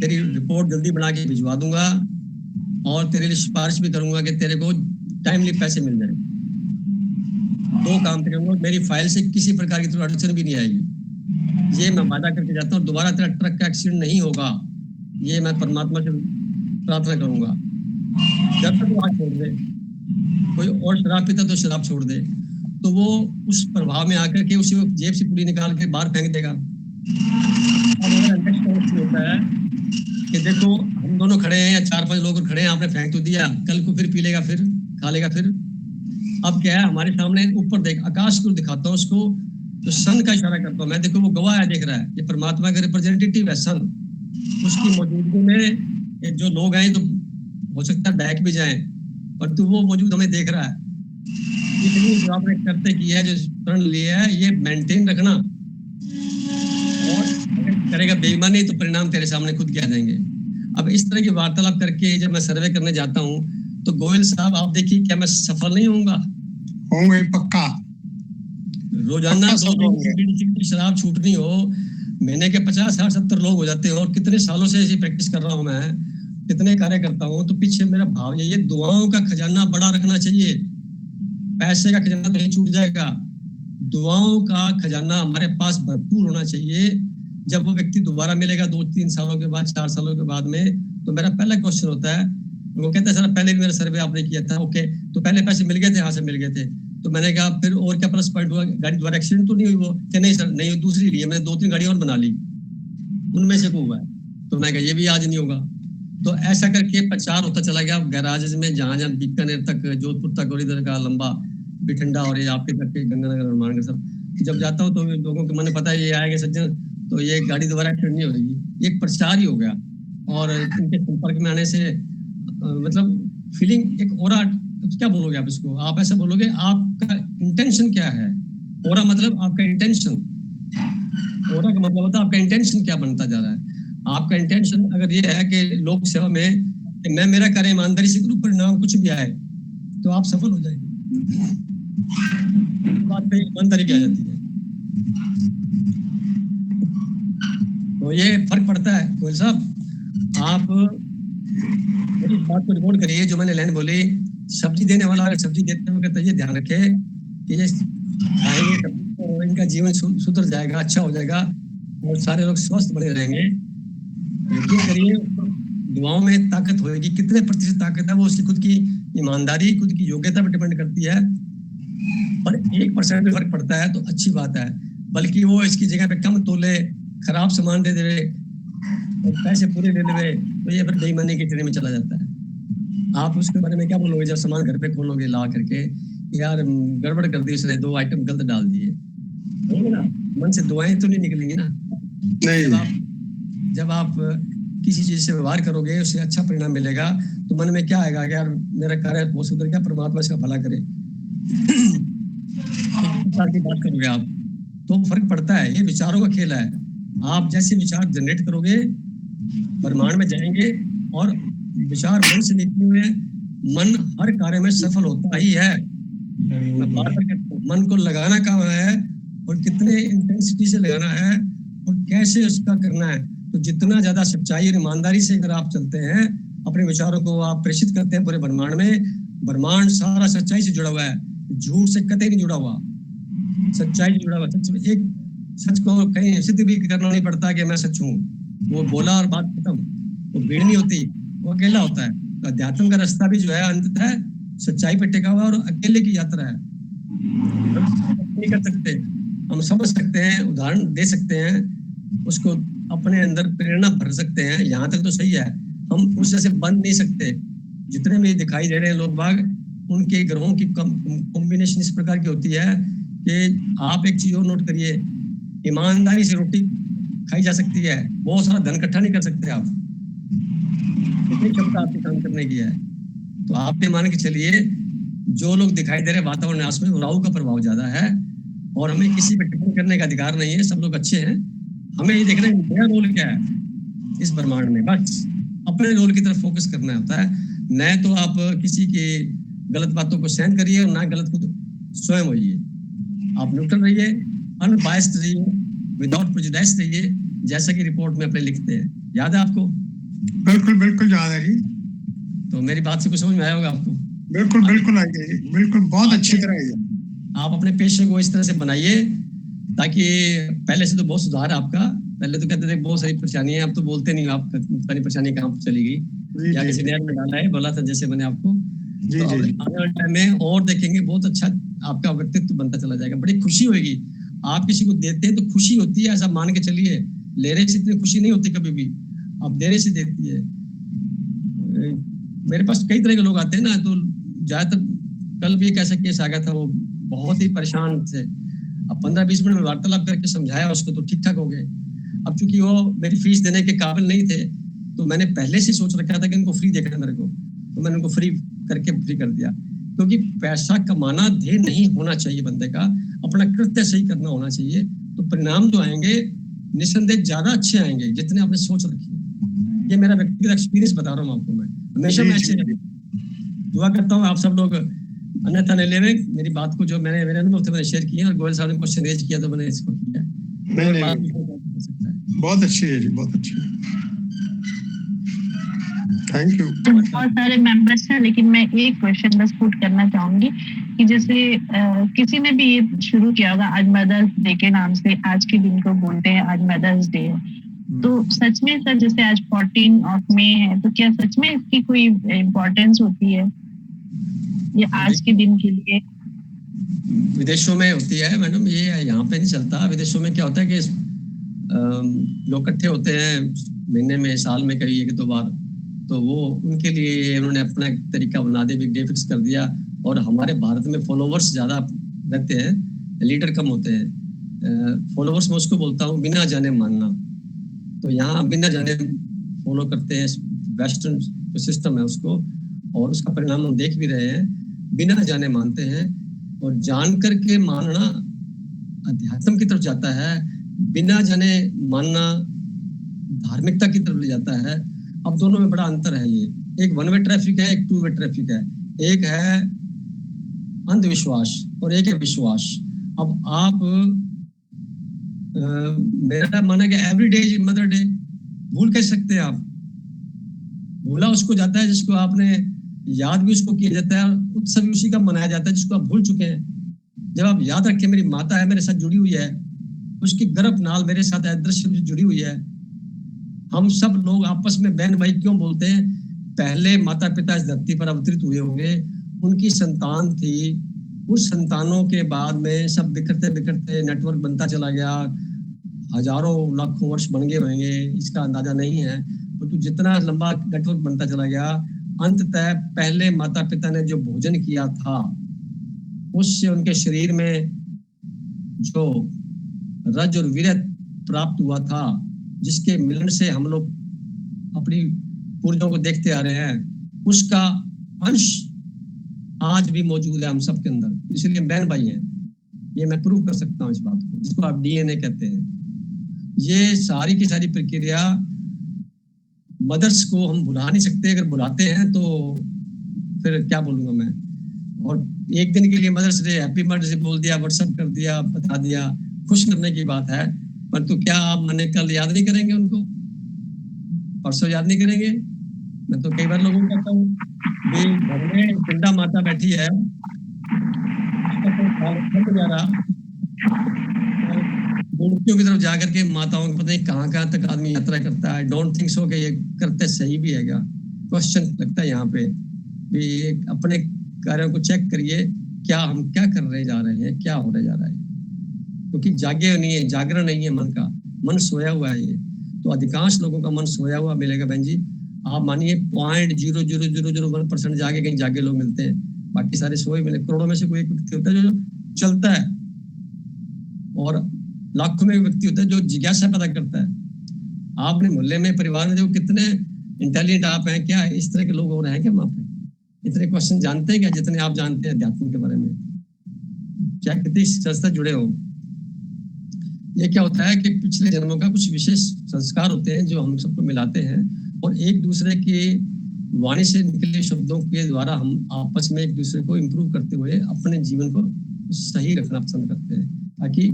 तेरी रिपोर्ट जल्दी बना के भिजवा दूंगा और तेरे लिए सिफारिश भी करूंगा कि तेरे को टाइमली पैसे मिल जाए। 2 काम करूंगा, मेरी फाइल से किसी प्रकार की अड़चन भी नहीं आएगी, ये मैं वादा करके जाता हूँ। दोबारा तेरा ट्रक का एक्सीडेंट नहीं होगा, ये मैं परमात्मा से प्रार्थना करूंगा। जब तक वो हाथ छोड़ दे, कोई और शराब पीता तो शराब छोड़ दे, तो वो उस प्रभाव में आकर के उसी जेब से पूरी निकाल के बाहर फेंक देगा। अब नेक्स्ट होता है कि देखो हम हम दोनों खड़े हैं या 4-5 लोग खड़े हैं, आपने फेंक तो दिया, कल को फिर पी लेगा, फिर खा लेगा फिर। अब क्या है, हमारे सामने ऊपर देख, आकाश को दिखाता हूँ उसको, तो सन का इशारा करता हूँ मैं, देखो वो गवाह है, देख रहा है, ये परमात्मा का रिप्रेजेंटेटिव है सन। उसकी मौजूदगी में ये जो लोग हैं तो हो सकता है बैक भी जाएं, परंतु वो मौजूद हमें देख रहा है। इसलिए जो आपने करते किया है, जो प्रण लिया है, ये मेंटेन रखना, और अगर करेगा बेईमानी तो परिणाम तेरे सामने खुद क्या देंगे। अब इस तरह की वार्तालाप करके जब मैं सर्वे करने जाता हूँ तो गोयल साहब आप देखिए, क्या मैं सफल नहीं होऊंगा? होंगे पक्का। रोजाना पक्का सफल होंगे। शराब छूटनी हो, महीने के 50, 60, 70 लोग हो जाते हैं, और कितने सालों से ऐसी प्रैक्टिस कर रहा हूँ मैं, कितने कार्य करता हूँ, तो पीछे मेरा भाव ये दुआओं का खजाना बड़ा रखना चाहिए। पैसे का खजाना तो नहीं छूट जाएगा, दुआओं का खजाना हमारे पास भरपूर होना चाहिए। जब वो व्यक्ति दोबारा मिलेगा 2-3 सालों के बाद, 4 सालों के बाद में, तो मेरा पहला क्वेश्चन होता है, वो कहता है सर पहले भी मेरा सर्वे आपने किया था, ओके, तो पहले पैसे मिल गए थे? हाँ से मिल गए थे। तो मैंने कहा फिर और क्या प्लस पॉइंट हुआ, गाड़ी दोबारा एक्सीडेंट तो नहीं हुई? वो क्या नहीं सर, नहीं, दूसरी ली है मैंने, 2-3 गाड़ी और बना ली, उनमें से को हुआ है। तो मैं कहा ये भी आज नहीं होगा। तो ऐसा करके प्रचार होता चला गया गैराजेस में, जहां जहां बीकानेर तक, जोधपुर तक, और इधर का लंबा बिठंडा, और ये आपके तक गंगानगर, हनुमानगढ़ सब। जब जाता हूँ तो लोगों के मन में पता है ये आएंगे सज्जन, तो ये गाड़ी दोबारा एक्सीडेंट नहीं होगी, एक प्रचार ही हो गया। और इनके संपर्क में आने से मतलब फीलिंग एक ओरा, क्या बोलोगे आप इसको, आप ऐसा बोलोगे, आपका इंटेंशन क्या है? ओरा मतलब आपका इंटेंशन, ओरा का मतलब होता है आपका इंटेंशन क्या बनता जा रहा है। आपका इंटेंशन अगर ये है कि लोक सेवा में कि मैं मेरा कार्य ईमानदारी से करूं, परिणाम कुछ भी आए तो आप सफल हो जाएंगे। बात पे ईमानदारी भी आ जाती है, तो ये फर्क पड़ता है। गोयल साहब आप मेरी बात को रिकॉर्ड करिए, जो मैंने लाइन बोली, सब्जी देने वाला अगर सब्जी देते हुए तो ये ध्यान रखे कि ये खाएंगे तो इनका जीवन सुधर जाएगा, अच्छा हो जाएगा, और सारे लोग स्वस्थ बने रहेंगे। यकीन करिए दुआओं में ताकत होगी, कितने प्रतिशत ताकत है वो उसकी खुद की ईमानदारी, खुद की योग्यता पर डिपेंड करती है। पर 1% भी फर्क पड़ता है तो अच्छी बात है, बल्कि वो इसकी जगह पे कम तोले, खराब सामान दे दे और पैसे पूरे ले ले, तो ये फिर बेईमानी की श्रेणी में चला जाता है। आप उसके बारे में क्या बोलोगे जब सामान घर पे खोलोगे ला करके, यार गड़बड़ कर दी इसने, 2 आइटम गलत डाल दिए, होंगे ना, मन से दुआएं तो नहीं निकलेंगी ना। जब आप किसी चीज से व्यवहार करोगे, उससे अच्छा परिणाम मिलेगा, तो मन में क्या आएगा कि यार मेरा कार्य बहुत सुधर गया, परमात्मा इसका भला करे। की बात करोगे आप तो फर्क पड़ता है। ये विचारों का खेल है, आप जैसे विचार जनरेट करोगे ब्रह्मांड में जाएंगे, और विचार मन से निकले हुए मन हर कार्य में सफल होता ही है। मन को लगाना कहाँ है और कितने इंटेंसिटी से लगाना है और कैसे उसका करना है। तो जितना ज्यादा सच्चाई और ईमानदारी से अगर आप चलते हैं, अपने विचारों को आप प्रेषित करते हैं पूरे ब्रह्मांड में, ब्रह्मांड सारा सच्चाई से जुड़ा हुआ है, झूठ से कतई नहीं जुड़ा हुआ, सच्चाई से जुड़ा हुआ। एक सच को कहीं सिद्ध भी करना नहीं पड़ता कि मैं सच हूँ, वो बोला और बात खत्म, वो भीड़ नहीं होती, वो अकेला होता है। तो अध्यात्म का रास्ता भी जो है अंततः सच्चाई पे टिका हुआ और अकेले की यात्रा है। नहीं कर सकते, हम समझ सकते हैं, उदाहरण दे सकते हैं, उसको अपने अंदर प्रेरणा भर सकते हैं, यहाँ तक तो सही है। हम उस जैसे बन नहीं सकते। जितने भी दिखाई दे रहे हैं लोग बाग, उनके ग्रहों की कॉम्बिनेशन इस प्रकार की होती है कि आप एक चीज और नोट करिए, ईमानदारी से रोटी खाई जा सकती है, बहुत सारा धन इकट्ठा नहीं कर सकते आप, कितनी क्षमता आपके काम करने की है। तो आप ये मान के चलिए, जो लोग दिखाई दे रहे वातावरण आस में, राहु का प्रभाव ज्यादा है, और हमें किसी पे टिप्पणी करने का अधिकार नहीं है। सब लोग अच्छे हैं, हमें ये देखना है मेरा रोल क्या है इस ब्रह्मांड में, बस अपने रोल की तरफ फोकस करना होता है। न तो आप किसी की गलत बातों को सहन करिए और ना गलत खुद स्वयं होइए। आप न्यूट्रल रहिए, अनबायस्ड रहिए, विदाउट प्रेजुडिस रहिए, जैसा कि रिपोर्ट में अपने लिखते हैं। याद है आपको? बिल्कुल बिल्कुल याद है जी। तो मेरी बात से कुछ समझ में आया होगा आपको? बिल्कुल बिल्कुल आई है, बिल्कुल बहुत अच्छी तरह आई है। आप अपने पेशे को इस तरह से बनाइए ताकि पहले से तो बहुत सुधार है आपका। पहले तो कहते थे बहुत सारी परेशानी है, अब तो बोलते नहीं, आप सारी परेशानी कहाँ चली गई, या किसी ने डाला है, बोला था जैसे मैंने आपको। तो आने वाले टाइम में और देखेंगे, बहुत अच्छा आपका व्यक्तित्व बनता चला जाएगा। बड़ी खुशी होगी, आप किसी को देते हैं तो खुशी होती है, ऐसा मान के चलिए। लेने से इतनी खुशी नहीं होती कभी भी, आप देने से देती है। मेरे पास कई तरह के लोग आते हैं ना, तो ज्यादातर कल भी एक ऐसा केस आ गया था, वो बहुत ही परेशान थे। अब 15-20 मिनट में वार्तालाप करके समझाया उसको तो ठीक ठाक हो गए। अब चूंकि वो मेरी फीस देने के काबिल नहीं थे, तो मैंने पहले से सोच रखा था कि इनको फ्री देखना मेरे को, तो मैंने उनको फ्री करके फ्री कर दिया। क्योंकि पैसा कमाना ध्येय नहीं होना चाहिए बंदे का, अपना कृत्य सही करना होना चाहिए, तो परिणाम जो आएंगे निस्संदेह ज्यादा अच्छे आएंगे जितने आपने सोच रखी है। ये मेरा व्यक्तिगत एक्सपीरियंस बता रहा हूँ आपको। मैं हमेशा मैं ऐसे दुआ करता हूँ आप सब लोग अन्यथा नहीं ले रहे मेरी बात को, जो मैंने मेरे अनुभव थे मैंने शेयर किया, और गोयल साहब ने क्वेश्चन रेज किया तो मैंने इसको किया। बहुत अच्छी है जी, बहुत अच्छी। Thank you. बहुत सारे मेंबर्स हैं, लेकिन मैं एक क्वेश्चन बस पुट करना चाहूंगी कि जैसे किसी ने भी ये शुरू किया होगा आज मदर्स डे के नाम से, आज के दिन को बोलते हैं आज मदर्स डे है, तो सच में सर जैसे आज 14 मई है, तो क्या सच में इसकी कोई इम्पोर्टेंस होती है ये आज के दिन के लिए? विदेशों में होती है मैडम, ये यहाँ पे नहीं चलता। विदेशों में क्या होता है कि लोग इकट्ठे होते हैं महीने में, साल में कभी 1-2 बार, तो वो उनके लिए उन्होंने अपना एक तरीका बना दिया, बिग डे फिक्स कर दिया। और हमारे भारत में फॉलोवर्स ज्यादा रहते हैं, लीडर कम होते हैं। फॉलोवर्स में उसको बोलता हूँ बिना जाने मानना। तो यहाँ बिना जाने फॉलो करते हैं, वेस्टर्न जो सिस्टम है उसको, और उसका परिणाम हम देख भी रहे हैं। बिना जाने मानते हैं, और जान करके मानना अध्यात्म की तरफ जाता है, बिना जाने मानना धार्मिकता की तरफ ले जाता है। अब दोनों में बड़ा अंतर है। ये एक 1 वे ट्रैफिक है, एक 2 वे ट्रैफिक है। एक है अंधविश्वास और एक है विश्वास। अब आप मेरा माना कि every day is mother day, भूल कैसे सकते हैं आप? भूला उसको जाता है जिसको आपने याद भी उसको किया जाता है, उत्सव भी उसी का मनाया जाता है जिसको आप भूल चुके हैं। जब आप याद रखें मेरी माता है, मेरे साथ जुड़ी हुई है, उसकी गर्भ नाल मेरे साथ अदृश्य से जुड़ी हुई है। हम सब लोग आपस में बहन भाई क्यों बोलते हैं? पहले माता पिता इस धरती पर अवतरित हुए होंगे, उनकी संतान थी, उस संतानों के बाद में सब बिखरते बिखरते नेटवर्क बनता चला गया, हजारों लाखों वर्ष बन गए होंगे, इसका अंदाजा नहीं है। तो जितना लंबा नेटवर्क बनता चला गया, अंततः पहले माता पिता ने जो भोजन किया था उससे उनके शरीर में जो रज और वीर्य प्राप्त हुआ था, जिसके मिलन से हम लोग अपनी पूर्वजों को देखते आ रहे हैं, उसका अंश आज भी मौजूद है हम सब के अंदर। इसलिए बहन भाई हैं, ये मैं प्रूव कर सकता हूँ इस बात को, जिसको आप डीएनए कहते हैं। ये सारी की सारी प्रक्रिया मदर्स को हम भुला नहीं सकते। अगर बुलाते हैं तो फिर क्या बोलूंगा मैं। और एक दिन के लिए Mother's Day, happy Mother's Day बोल दिया, व्हाट्सएप कर दिया, बता दिया, खुश करने की बात है। परंतु क्या आप मैंने कल याद नहीं करेंगे उनको? परसों याद नहीं करेंगे? मैं तो कई बार लोगों को कहता हूँ घर में पिंडा माता बैठी है, मूर्तियों की तरफ जाकर के माताओं को पता नहीं कहाँ तक आदमी यात्रा करता है। डोंट थिंक सो कि ये करते सही भी है क्या? क्वेश्चन लगता है यहाँ पे भी। अपने कार्यों को चेक करिए, क्या हम क्या कर रहे जा रहे हैं, क्या होने जा रहा है। क्योंकि जागे नहीं है, जागरण नहीं है मन का, मन सोया हुआ है। ये तो अधिकांश लोगों का मन सोया हुआ मिलेगा बहन जी। आप मानिए 0.0001% जागे, कहीं जागे लोग मिलते हैं, बाकी सारे सोए मिले। करोड़ों में से कोई एक व्यक्ति होता है जो चलता है, और लाखों में एक व्यक्ति होता है जो जिज्ञासा पैदा करता है। आपने मोहल्ले में, परिवार में जो कितने इंटेलिजेंट आप हैं, क्या इस तरह के लोग हो रहे हैं क्या वहां पे? इतने क्वेश्चन जानते हैं क्या जितने आप जानते हैं अध्यात्म के बारे में? क्या कितनी संस्था जुड़े हो? ये क्या होता है कि पिछले जन्मों का कुछ विशेष संस्कार होते हैं जो हम सबको मिलाते हैं, और एक दूसरे की वाणी से निकले शब्दों के द्वारा हम आपस में एक दूसरे को इम्प्रूव करते हुए अपने जीवन को सही रखना पसंद करते हैं, ताकि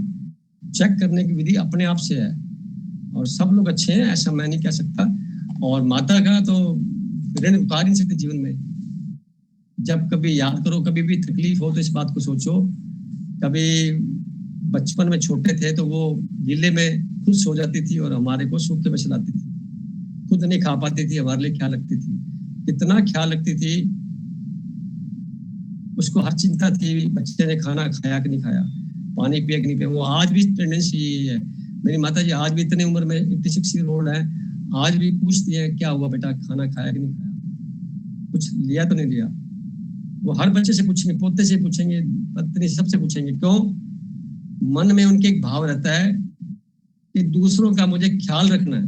चेक करने की विधि अपने आप से है। और सब लोग अच्छे हैं ऐसा मैं नहीं कह सकता। और माता का तो ऋण उतार नहीं सकते जीवन में। जब कभी याद करो, कभी भी तकलीफ हो तो इस बात को सोचो। कभी बचपन में छोटे थे तो वो गीले में खुद सो जाती थी और हमारे को सूखे में चलाती थी, खुद नहीं खा पाती थी, हमारे लिए ख्याल रखती थी। इतना ख्याल रखती थी, उसको हर चिंता थी बच्चे ने खाना खाया कि नहीं खाया, पानी पिया कि नहीं पिया। वो आज भी टेंडेंसी यही है। मेरी माता जी आज भी इतनी उम्र में 86 ईयर ओल्ड है, आज भी पूछती है क्या हुआ बेटा, खाना खाया कि नहीं खाया। कुछ लिया तो नहीं लिया। वो हर बच्चे से पूछेंगे, पोते से पूछेंगे, पत्नी से, सबसे पूछेंगे। क्यों? मन में उनके एक भाव रहता है कि दूसरों का मुझे ख्याल रखना है।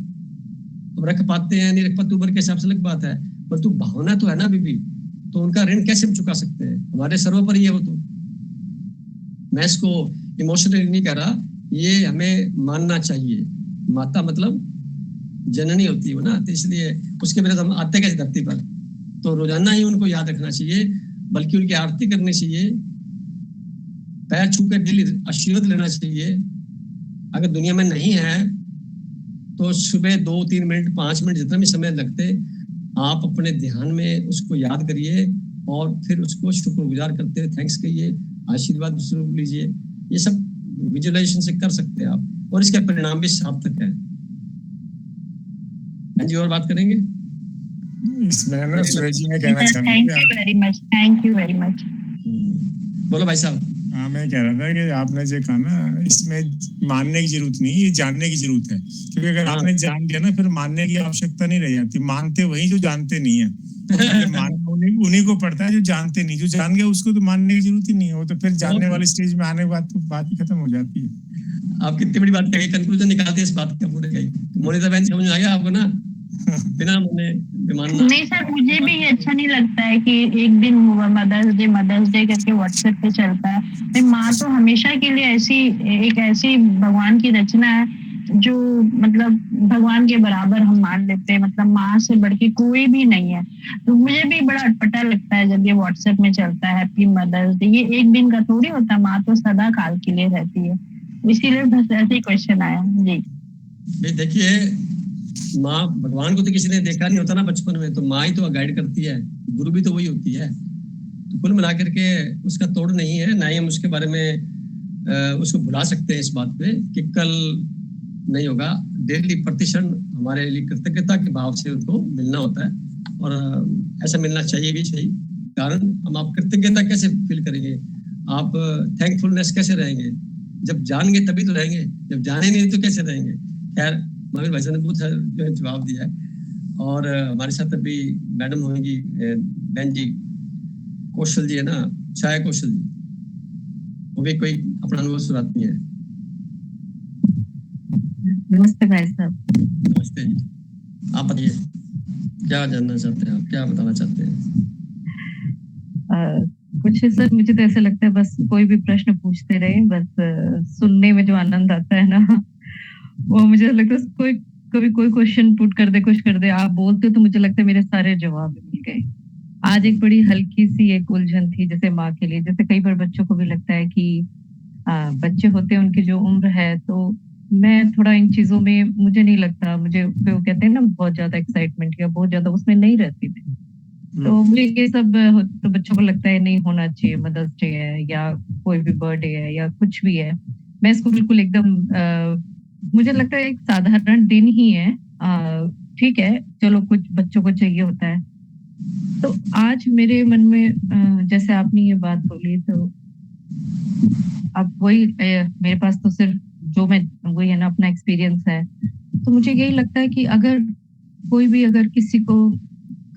अब रख पाते हैं नहीं रख पाते उम्र के हिसाब से अलग बात है, पर तू भावना तो है ना बीबी, तो उनका ऋण कैसे हम चुका सकते हैं? हमारे सर्वोपरि है वो। तो मैं इसको इमोशनली नहीं कह रहा, ये हमें मानना चाहिए। माता मतलब जननी होती है ना, तो इसलिए उसके बिना हम आते कैसे धरती पर? तो रोजाना ही उनको याद रखना चाहिए, बल्कि उनकी आरती करनी चाहिए, पैर छू कर दिल आशीर्वाद लेना चाहिए। अगर दुनिया में नहीं है तो सुबह 2-3 मिनट 5 मिनट जितना भी समय लगते, आप अपने ध्यान में उसको याद करिए और फिर उसको शुक्रगुजार करते हुए थैंक्स कहिए, आशीर्वाद दूसरों को लीजिए। ये सब विजुअलाइजेशन से कर सकते हैं आप, और इसका परिणाम भी सार्थक है। जी और बात करेंगे इसमें ना सूरज जी ने कहना चाहूंगा। Thank you very much. बोलो भाई साहब। हाँ, मैं कह रहा था कि आपने जो कहा ना, इसमें मानने की जरूरत नहीं, ये जानने की जरूरत है। क्योंकि अगर आपने जान लिया ना, फिर मानने की आवश्यकता नहीं रह जाती। मानते वही जो जानते नहीं है, उन्हीं को पड़ता है जो जानते नहीं। जो जान गया उसको तो मानने की जरूरत ही नहीं है, वो तो फिर जानने वाले स्टेज में आने के बाद तो बात ही खत्म हो जाती है। आप कितनी बड़ी बात कही, कंक्लूजन निकालते इस बात का पूरे गई। मोनिका बहन समझ आ गया आपको ना? बिना मानना नहीं सर, मुझे भी ये अच्छा नहीं लगता है कि एक दिन हुआ मदर्स डे करके व्हाट्सएप पे चलता है। माँ तो हमेशा के लिए ऐसी भगवान की रचना है जो मतलब भगवान के बराबर हम मान लेते हैं। मतलब माँ से बढ़ के कोई भी नहीं है। तो मुझे भी बड़ा अटपटा लगता है जब ये व्हाट्सएप में चलता है हैप्पी मदर्स डे। ये एक दिन का थोड़ी होता, माँ तो सदा काल के लिए रहती है। इसीलिए बस ऐसे ही क्वेश्चन आया जी। देखिए, माँ, भगवान को तो किसी ने देखा नहीं होता ना बचपन में, तो माँ ही तो गाइड करती है, गुरु भी तो वही होती है। तो कुल मिला करके उसका तोड़ नहीं है, ना ही हम उसके बारे में उसको भुला सकते हैं इस बात पे कि कल नहीं होगा। डेली प्रतिक्षण हमारे लिए कृतज्ञता के भाव से उनको मिलना होता है, और ऐसा मिलना चाहिए भी। सही कारण हम आप कृतज्ञता कैसे फील करेंगे, आप थैंकफुलनेस कैसे रहेंगे? जब जानेंगे तभी तो रहेंगे, जब जाने नहीं तो कैसे रहेंगे? खैर, महावीर भाई साहब ने बहुत सारा जवाब दिया है। और हमारे साथ अभी मैडम होंगी, बहन जी कौशल जी है ना, छाया कौशल जी, वो भी कोई अपना अनुभव सुनाती है। नमस्ते भाई साहब। नमस्ते जी, आप बताइए क्या जानना चाहते हैं, आप क्या बताना चाहते हैं? कुछ सर, मुझे तो ऐसा लगता है बस कोई भी प्रश्न पूछते रहे, बस सुनने में जो आनंद आता है ना, वो मुझे लगता है कभी कोई क्वेश्चन पुट कर दे, कुछ कर दे, आप बोलते हो तो मुझे लगता है मेरे सारे जवाब मिल गए। आज एक बड़ी हल्की सी एक उलझन थी जैसे माँ के लिए। जैसे कई बार बच्चों को भी लगता है कि बच्चे होते हैं, उनकी जो उम्र है, तो मैं थोड़ा इन चीजों में मुझे नहीं लगता, मुझे वो कहते हैं ना बहुत ज्यादा एक्साइटमेंट या बहुत ज्यादा उसमें नहीं रहती मैं। तो मुझे ये सब तो बच्चों को लगता है नहीं होना चाहिए, मदर्स डे है या कोई भी बर्थडे है या कुछ भी है। मैं इसको बिल्कुल एकदम मुझे लगता है एक साधारण दिन ही है। ठीक है, चलो कुछ बच्चों को चाहिए होता है। तो आज मेरे मन में जैसे आपने ये बात बोली, तो अब वही मेरे पास तो सिर्फ जो मैं वही है ना, अपना एक्सपीरियंस है। तो मुझे यही लगता है कि अगर कोई भी, अगर किसी को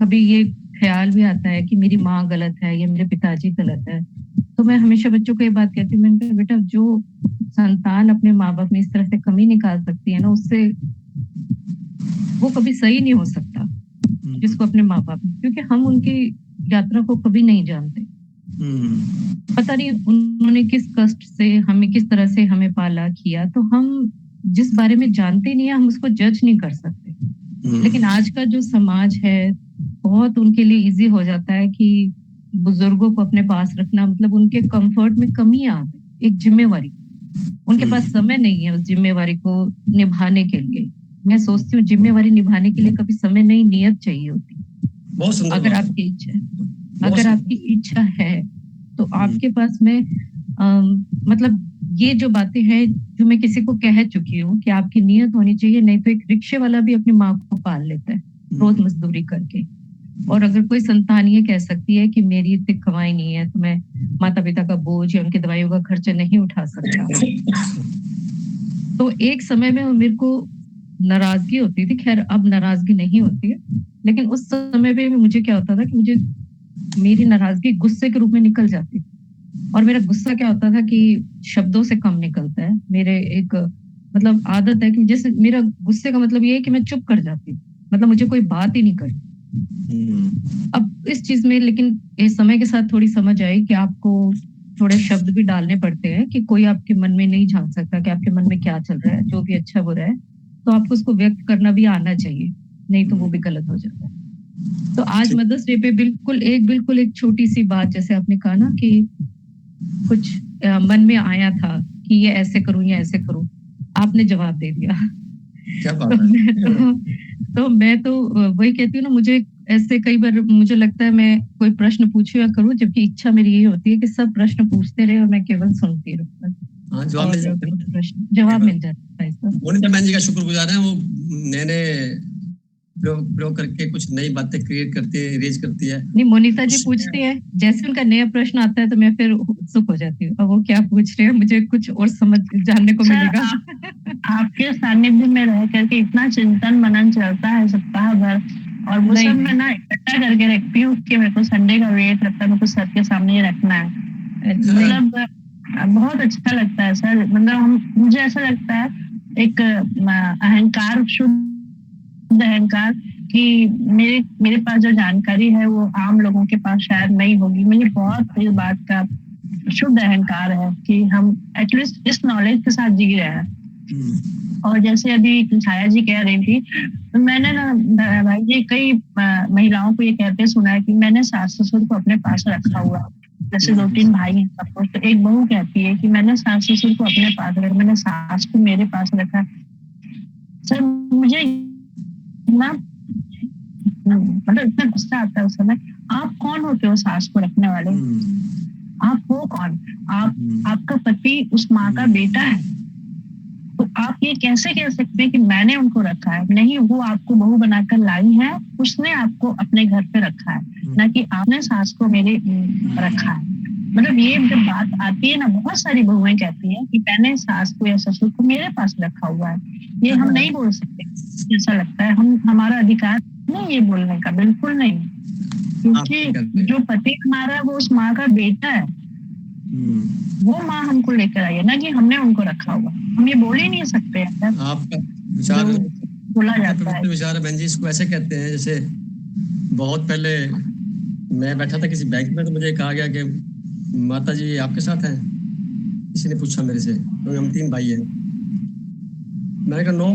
कभी ये ख्याल भी आता है कि मेरी माँ गलत है या मेरे पिताजी गलत है, तो मैं हमेशा बच्चों को ये बात कहती हूँ, मैंने कहा बेटा, जो संतान अपने माँ बाप में इस तरह से कमी निकाल सकती है ना, उससे वो कभी सही नहीं हो सकता जिसको अपने माँ बाप में, क्योंकि हम उनकी यात्रा को कभी नहीं जानते। पता नहीं उन्होंने किस कष्ट से हमें, किस तरह से हमें पाला किया, तो हम जिस बारे में जानते नहीं है हम उसको जज नहीं कर सकते। लेकिन आज का जो समाज है, बहुत उनके लिए इजी हो जाता है कि बुजुर्गों को अपने पास रखना मतलब उनके कंफर्ट में कमी आ गई, एक जिम्मेवारी। उनके पास समय नहीं है उस जिम्मेवारी को निभाने के लिए। मैं सोचती हूँ जिम्मेवारी निभाने के लिए कभी समय नहीं, नियत चाहिए होती। अगर आपकी इच्छा है तो आपके पास में मतलब ये जो बातें हैं जो मैं किसी को कह चुकी हूँ कि आपकी नियत होनी चाहिए। नहीं तो एक रिक्शे वाला भी अपनी माँ को पाल लेता है रोज मजदूरी करके, और अगर कोई संतान ये कह सकती है कि मेरी इतनी कमाई नहीं है तो मैं माता पिता का बोझ या उनकी दवाइयों का खर्चा नहीं उठा सकता, तो एक समय में मेरे को नाराजगी होती थी। खैर अब नाराजगी नहीं होती है, लेकिन उस समय पे मुझे क्या होता था कि मुझे मेरी नाराजगी गुस्से के रूप में निकल जाती, और मेरा गुस्सा क्या होता था कि शब्दों से कम निकलता है। मेरे एक मतलब आदत है कि जैसे मेरा गुस्से का मतलब ये है कि मैं चुप कर जाती हूँ, मतलब मुझे कोई बात ही नहीं करनी। अब इस चीज में लेकिन इस समय के साथ थोड़ी समझ आई कि आपको थोड़े शब्द भी डालने पड़ते हैं, कि कोई आपके मन में नहीं झांक सकता कि आपके मन में क्या चल रहा है, जो भी अच्छा बुरा है, तो आपको उसको व्यक्त करना भी आना चाहिए, नहीं तो वो भी गलत हो जाता है। तो आज मदर्स डे पे बिल्कुल एक छोटी सी बात, जैसे आपने कहा ना कि कुछ मन में आया था कि ये ऐसे करूं या ऐसे करूं, आपने जवाब दे दिया। क्या बात है। तो मैं तो वही कहती हूँ ना, मुझे ऐसे कई बार मुझे लगता है मैं कोई प्रश्न पूछूं या करूं, जबकि इच्छा मेरी यही होती है कि सब प्रश्न पूछते रहे और मैं केवल सुनती रहूं, हाँ, जवाब मिल जाता है। जवाब मिल जाता है इसका। मोनिता बहन जी का शुक्रगुजार है, वो नए प्रयोग करके कुछ नई बातें क्रिएट करती है, रेज करती है। नहीं, मोनिता जी पूछती है, जैसे उनका नया प्रश्न आता है तो मैं फिर उत्सुक हो जाती हूँ, अब वो क्या पूछ रहे हैं, मुझे कुछ और समझ जानने को मिलेगा। आपके सानिध्य में रह करके इतना चिंतन मनन चलता है सप्ताह भर, और वो सब मैं ना इकट्ठा करके रखती हूँ कि मेरे को संडे का वेट रहता है, मेरे को सर के सामने ही रखना है। मतलब बहुत अच्छा लगता है सर, मतलब मुझे ऐसा लगता है एक अहंकार, शुद्ध अहंकार, कि मेरे पास जो जानकारी है वो आम लोगों के पास शायद नहीं होगी। मुझे बहुत इस बात का शुद्ध अहंकार है कि हम एटलीस्ट इस नॉलेज के साथ जी रहे हैं। और जैसे अभी छाया जी कह रही थी, तो मैंने ना भाई जी कई महिलाओं को ये कहते सुना है कि मैंने सास ससुर को अपने पास रखा हुआ। जैसे 2-3 भाई हैं सबको, तो एक बहू कहती है कि मैंने सास ससुर को अपने पास रखा, मैंने सास को मेरे पास रखा। सर मुझे ना मतलब इतना गुस्सा आता है उस समय। आप कौन होते हो सास को रखने वाले? आप हो कौन? आपका पति उस माँ का बेटा है, तो आप ये कैसे कह सकते हैं कि मैंने उनको रखा है? नहीं, वो आपको बहू बनाकर लाई है, उसने आपको अपने घर पे रखा है, ना कि आपने सास को मेरे रखा है। मतलब ये जब बात आती है ना, बहुत सारी बहुएं कहती हैं कि मैंने सास को या ससुर को मेरे पास रखा हुआ है। ये हम नहीं बोल सकते, ऐसा लगता है हमारा अधिकार नहीं ये बोलने का, बिल्कुल नहीं, क्योंकि जो पति हमारा है वो उस माँ का बेटा है। वो माँ हमको लेकर आई है, ना कि हमने उनको रखा हुआ। हम ये बोल ही नहीं सकते। आपका विचार बोला जाता है विचार बहन जी, इसको ऐसे कहते हैं, जैसे बहुत पहले मैं बैठा था किसी बैंक में, तो मुझे कहा गया कि माता जी आपके साथ हैं। किसी ने पूछा मेरे से, तो हम 3 भाई हैं। मैंने कहा नो,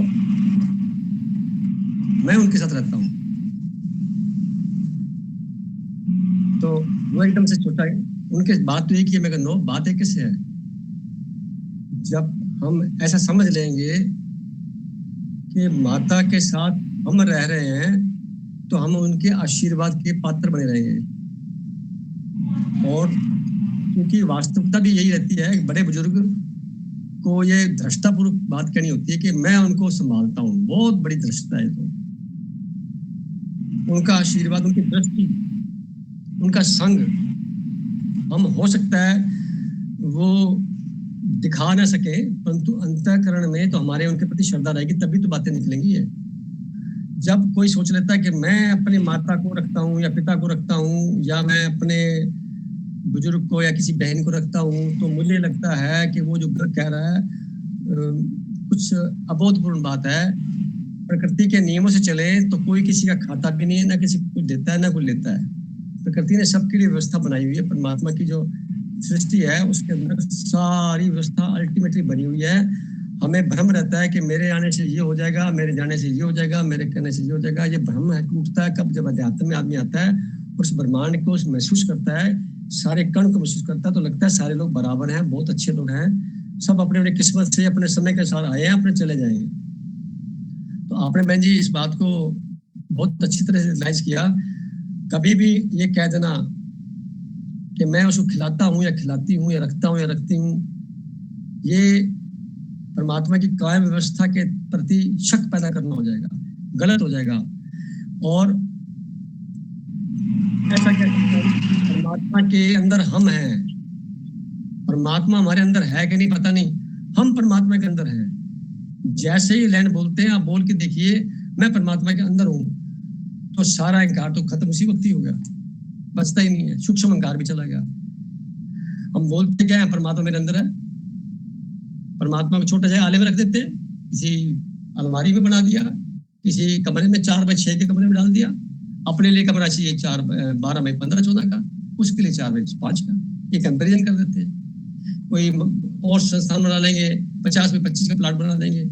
मैं उनके साथ रहता हूँ। तो वो एकदम से छोटा है, उनके बात तो एक ही है। मैं कहा नो, बात एक किससे है? जब हम ऐसा समझ लेंगे कि माता के साथ हम रह रहे हैं, तो हम उनके आशीर्वाद के पात्र बने रहेंगे। और क्योंकि वास्तविकता भी यही रहती है, बड़े बुजुर्ग को ये धृष्टापूर्वक बात कहनी होती है कि मैं उनको संभालता हूँ। बहुत बड़ी धृष्टता है। तो उनका आशीर्वाद, उनकी दृष्टि, उनका संग, हम हो सकता है वो दिखा ना सके, परंतु अंतःकरण में तो हमारे उनके प्रति श्रद्धा रहेगी, तभी तो बातें निकलेंगी। है जब कोई सोच लेता है कि मैं अपनी माता को रखता हूँ या पिता को रखता हूँ, या मैं अपने बुजुर्ग को या किसी बहन को रखता हूँ, तो मुझे लगता है कि वो जो कह रहा है कुछ अबोधपूर्ण बात है। प्रकृति के नियमों से चले तो कोई किसी का खाता भी नहीं है, ना किसी को कुछ देता है ना कुछ लेता है। प्रकृति ने सबके लिए व्यवस्था बनाई हुई है। परमात्मा की जो सृष्टि है उसके अंदर सारी व्यवस्था अल्टीमेटली बनी हुई है। हमें भ्रम रहता है कि मेरे आने से ये हो जाएगा, मेरे जाने से ये हो जाएगा, मेरे कहने से ये हो जाएगा। ये भ्रम है, टूटता है कब? जब अध्यात्म में आदमी आता है, उस ब्रह्मांड को महसूस करता है, सारे कण को महसूस करता है, तो लगता है सारे लोग बराबर हैं, बहुत अच्छे लोग हैं, सब अपने अपने किस्मत से अपने समय के साथ आए हैं, अपने चले जाएंगे। तो आपने बहन जी इस बात को बहुत अच्छी तरह से रियलाइज किया। कभी भी ये कह देना कि मैं उसको खिलाता हूँ या खिलाती हूँ या रखता हूँ या रखती हूँ, ये परमात्मा की कायम व्यवस्था के प्रति शक पैदा करना हो जाएगा, गलत हो जाएगा। और ऐसा परमात्मा के अंदर हम हैं, परमात्मा हमारे अंदर है कि नहीं पता नहीं, हम परमात्मा के अंदर हैं। जैसे ही लाइन बोलते हैं, आप बोल के देखिए मैं परमात्मा के अंदर हूँ। तो सारा अहंकार तो खत्म उसी वक्त ही हो गया, बचता ही नहीं है, सूक्ष्म अहंकार भी चला गया। हम बोलते क्या है, परमात्मा मेरे अंदर है, परमात्मा को छोटा सा आले में रख देते हैं, किसी अलमारी में बना दिया, किसी कमरे में 4x6 के कमरे में डाल दिया, अपने लिए कमरा चाहिए 12x15-14 का, उसके लिए 4x5 का, ये कंपेरिजन कर देते हैं। कोई और संस्थान बना लेंगे, 50x25 का प्लाट बना देंगे,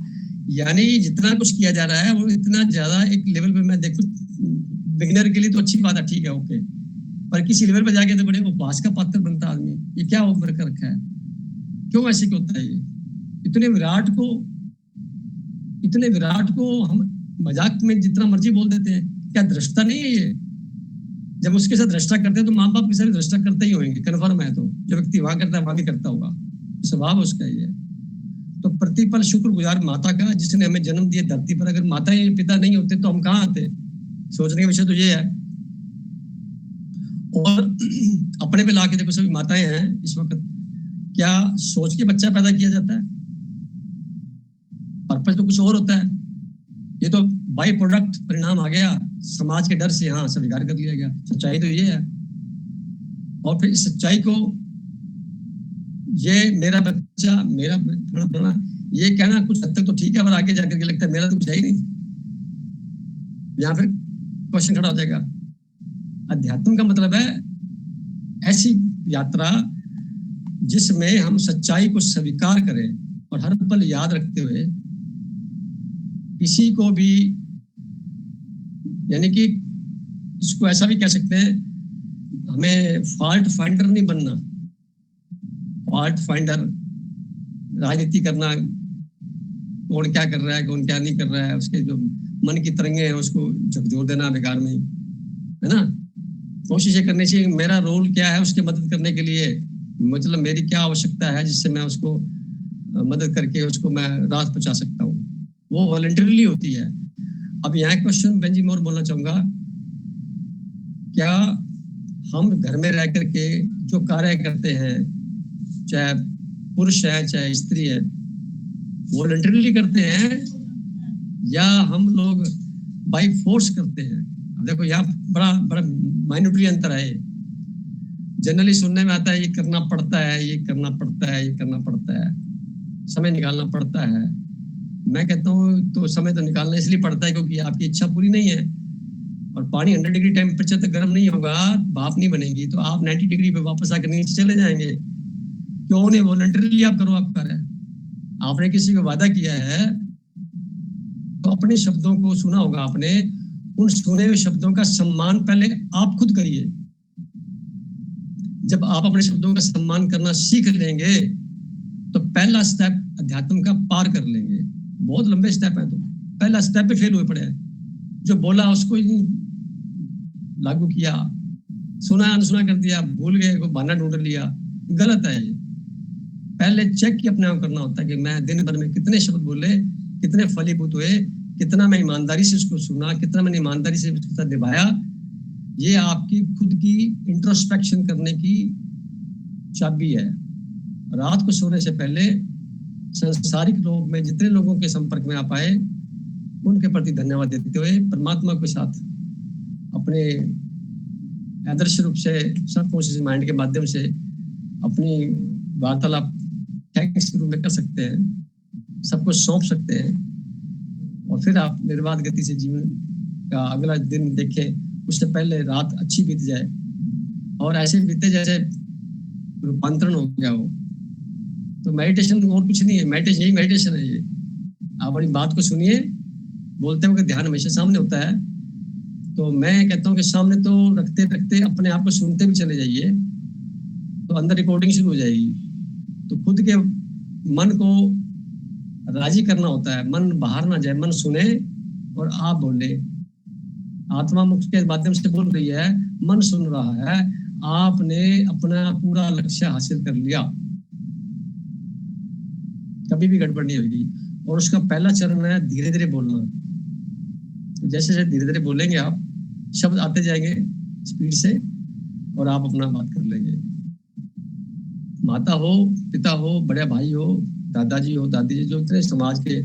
यानी जितना कुछ किया जा रहा है वो इतना ज्यादा एक लेवल पे, मैं देखूं बिगिनर के लिए तो अच्छी बात है, ठीक है, ओके, पर किसी लेवल पे जाके तो बड़े उपवास का पात्र बनता आदमी, ये क्या उम्र कर रखा है, क्यों ऐसे क्यों होता है ये? इतने विराट को हम मजाक में जितना मर्जी बोल देते हैं, क्या दृष्टा नहीं है ये? जब उसके साथ दृष्टा करते हैं तो माँ बाप के साथ दृष्टा करते ही होंगे, कन्फर्म है, तो जो व्यक्ति वहां करता है वहां भी करता होगा, स्वभाव उसका ही है। तो प्रतिपल शुक्रगुजार माता का, जिसने हमें जन्म दिया धरती पर। अगर माता या पिता नहीं होते तो हम कहाँ आते? सोचने का विषय तो ये है। और अपने पे लाके देखो, सभी माताएं हैं इस वक्त, क्या सोच के बच्चा पैदा किया जाता है? पर्पस तो कुछ और होता है, ये तो बाई प्रोडक्ट परिणाम आ गया, समाज के डर से यहाँ स्वीकार कर लिया गया। सच्चाई तो ये है। और फिर इस सच्चाई को, ये मेरा बच्चा, मेरा बना, ये कहना कुछ हद तक तो ठीक है, पर आगे जाकर के लगता है मेरा तो कुछ है ही नहीं, यहाँ फिर क्वेश्चन खड़ा हो जाएगा। अध्यात्म का मतलब है ऐसी यात्रा जिसमें हम सच्चाई को स्वीकार करें और हर पल याद रखते हुए किसी को भी, यानी कि इसको ऐसा भी कह सकते हैं, हमें फॉल्ट फाइंडर नहीं बनना। फॉल्ट फाइंडर, राजनीति करना, कौन क्या कर रहा है, कौन क्या नहीं कर रहा है, उसके जो मन की तरंगे हैं उसको झकझोर देना बेकार में, है ना। कोशिश ये करनी चाहिए मेरा रोल क्या है उसकी मदद करने के लिए, मतलब मेरी क्या आवश्यकता है जिससे मैं उसको मदद करके उसको मैं राहत पहुंचा सकता हूँ, वो वॉलंटरीली होती है। अब यहाँ क्वेश्चन बेंजी मोर बोलना चाहूंगा, क्या हम घर में रह करके जो कार्य करते हैं, चाहे पुरुष है चाहे स्त्री है, वॉलंटरीली करते हैं या हम लोग बाय फोर्स करते हैं? अब देखो यहाँ बड़ा बड़ा माइन्यूटली अंतर है। जनरली सुनने में आता है ये करना पड़ता है, ये करना पड़ता है, ये करना पड़ता है, समय निकालना पड़ता है। मैं कहता हूँ तो समय तो निकालना इसलिए पड़ता है क्योंकि आपकी इच्छा पूरी नहीं है, और पानी 100 डिग्री टेम्परेचर तक गर्म नहीं होगा, भाप नहीं बनेगी, तो आप 90 डिग्री पे वापस आकर नीचे चले जाएंगे। क्यों नहीं? वॉलंटरीली आप करो, आप कार्य। आपने किसी को वादा किया है तो अपने शब्दों को सुना होगा आपने, उन सुने हुए शब्दों का सम्मान पहले आप खुद करिए। जब आप अपने शब्दों का सम्मान करना सीख लेंगे तो पहला स्टेप अध्यात्म का पार कर लेंगे। बहुत लंबे स्टेप है, तो पहला स्टेप पे फेल हुए पड़े हैं। जो बोला उसको ही लागू किया, सुना अनसुना कर दिया, भूल गए, को बहाना ढूंढ लिया, गलत है ये। पहले चेक ही अपने आप करना होता है कि मैं दिन भर में कितने शब्द बोले, कितने फलीभूत हुए, कितना मैं ईमानदारी से उसको सुना, कितना मैंने ईमानदारी से उसके साथ निभाया। ये आपकी खुद की इंट्रोस्पेक्शन करने की चाबी है। रात को सोने से पहले संसारिक लोग में जितने लोगों के संपर्क में आप आए, उनके प्रति धन्यवाद देते हुए परमात्मा के साथ अपने आदर्श रूप से सबकॉन्शियस माइंड के माध्यम से अपनी वार्तालाप थैंक्स के रूप में कर सकते हैं, सबको सौंप सकते हैं, और फिर आप निर्बाध गति से जीवन का अगला दिन देखें। उससे पहले रात अच्छी बीत जाए और ऐसे बीते जैसे रूपांतरण हो गया हो। तो मेडिटेशन और कुछ नहीं है, मेडिटेशन यही मेडिटेशन है। ये आप बड़ी बात को सुनिए, बोलते हुए ध्यान हमेशा सामने होता है। तो मैं कहता हूँ कि सामने तो रखते रखते अपने आप को सुनते भी चले जाइए, तो अंदर रिकॉर्डिंग शुरू हो जाएगी। तो खुद के मन को राजी करना होता है, मन बाहर ना जाए, मन सुने और आप बोले। आत्मा मुख के माध्यम से बोल रही है, मन सुन रहा है, आपने अपना पूरा लक्ष्य हासिल कर लिया, कभी भी गड़बड़ नहीं होगी। और उसका पहला चरण है धीरे धीरे बोलना। तो जैसे जैसे धीरे धीरे बोलेंगे आप, शब्द आते जाएंगे स्पीड से और आप अपना बात कर लेंगे। माता हो, पिता हो, बड़े भाई हो, दादाजी हो, दादी जी, जो इतने समाज के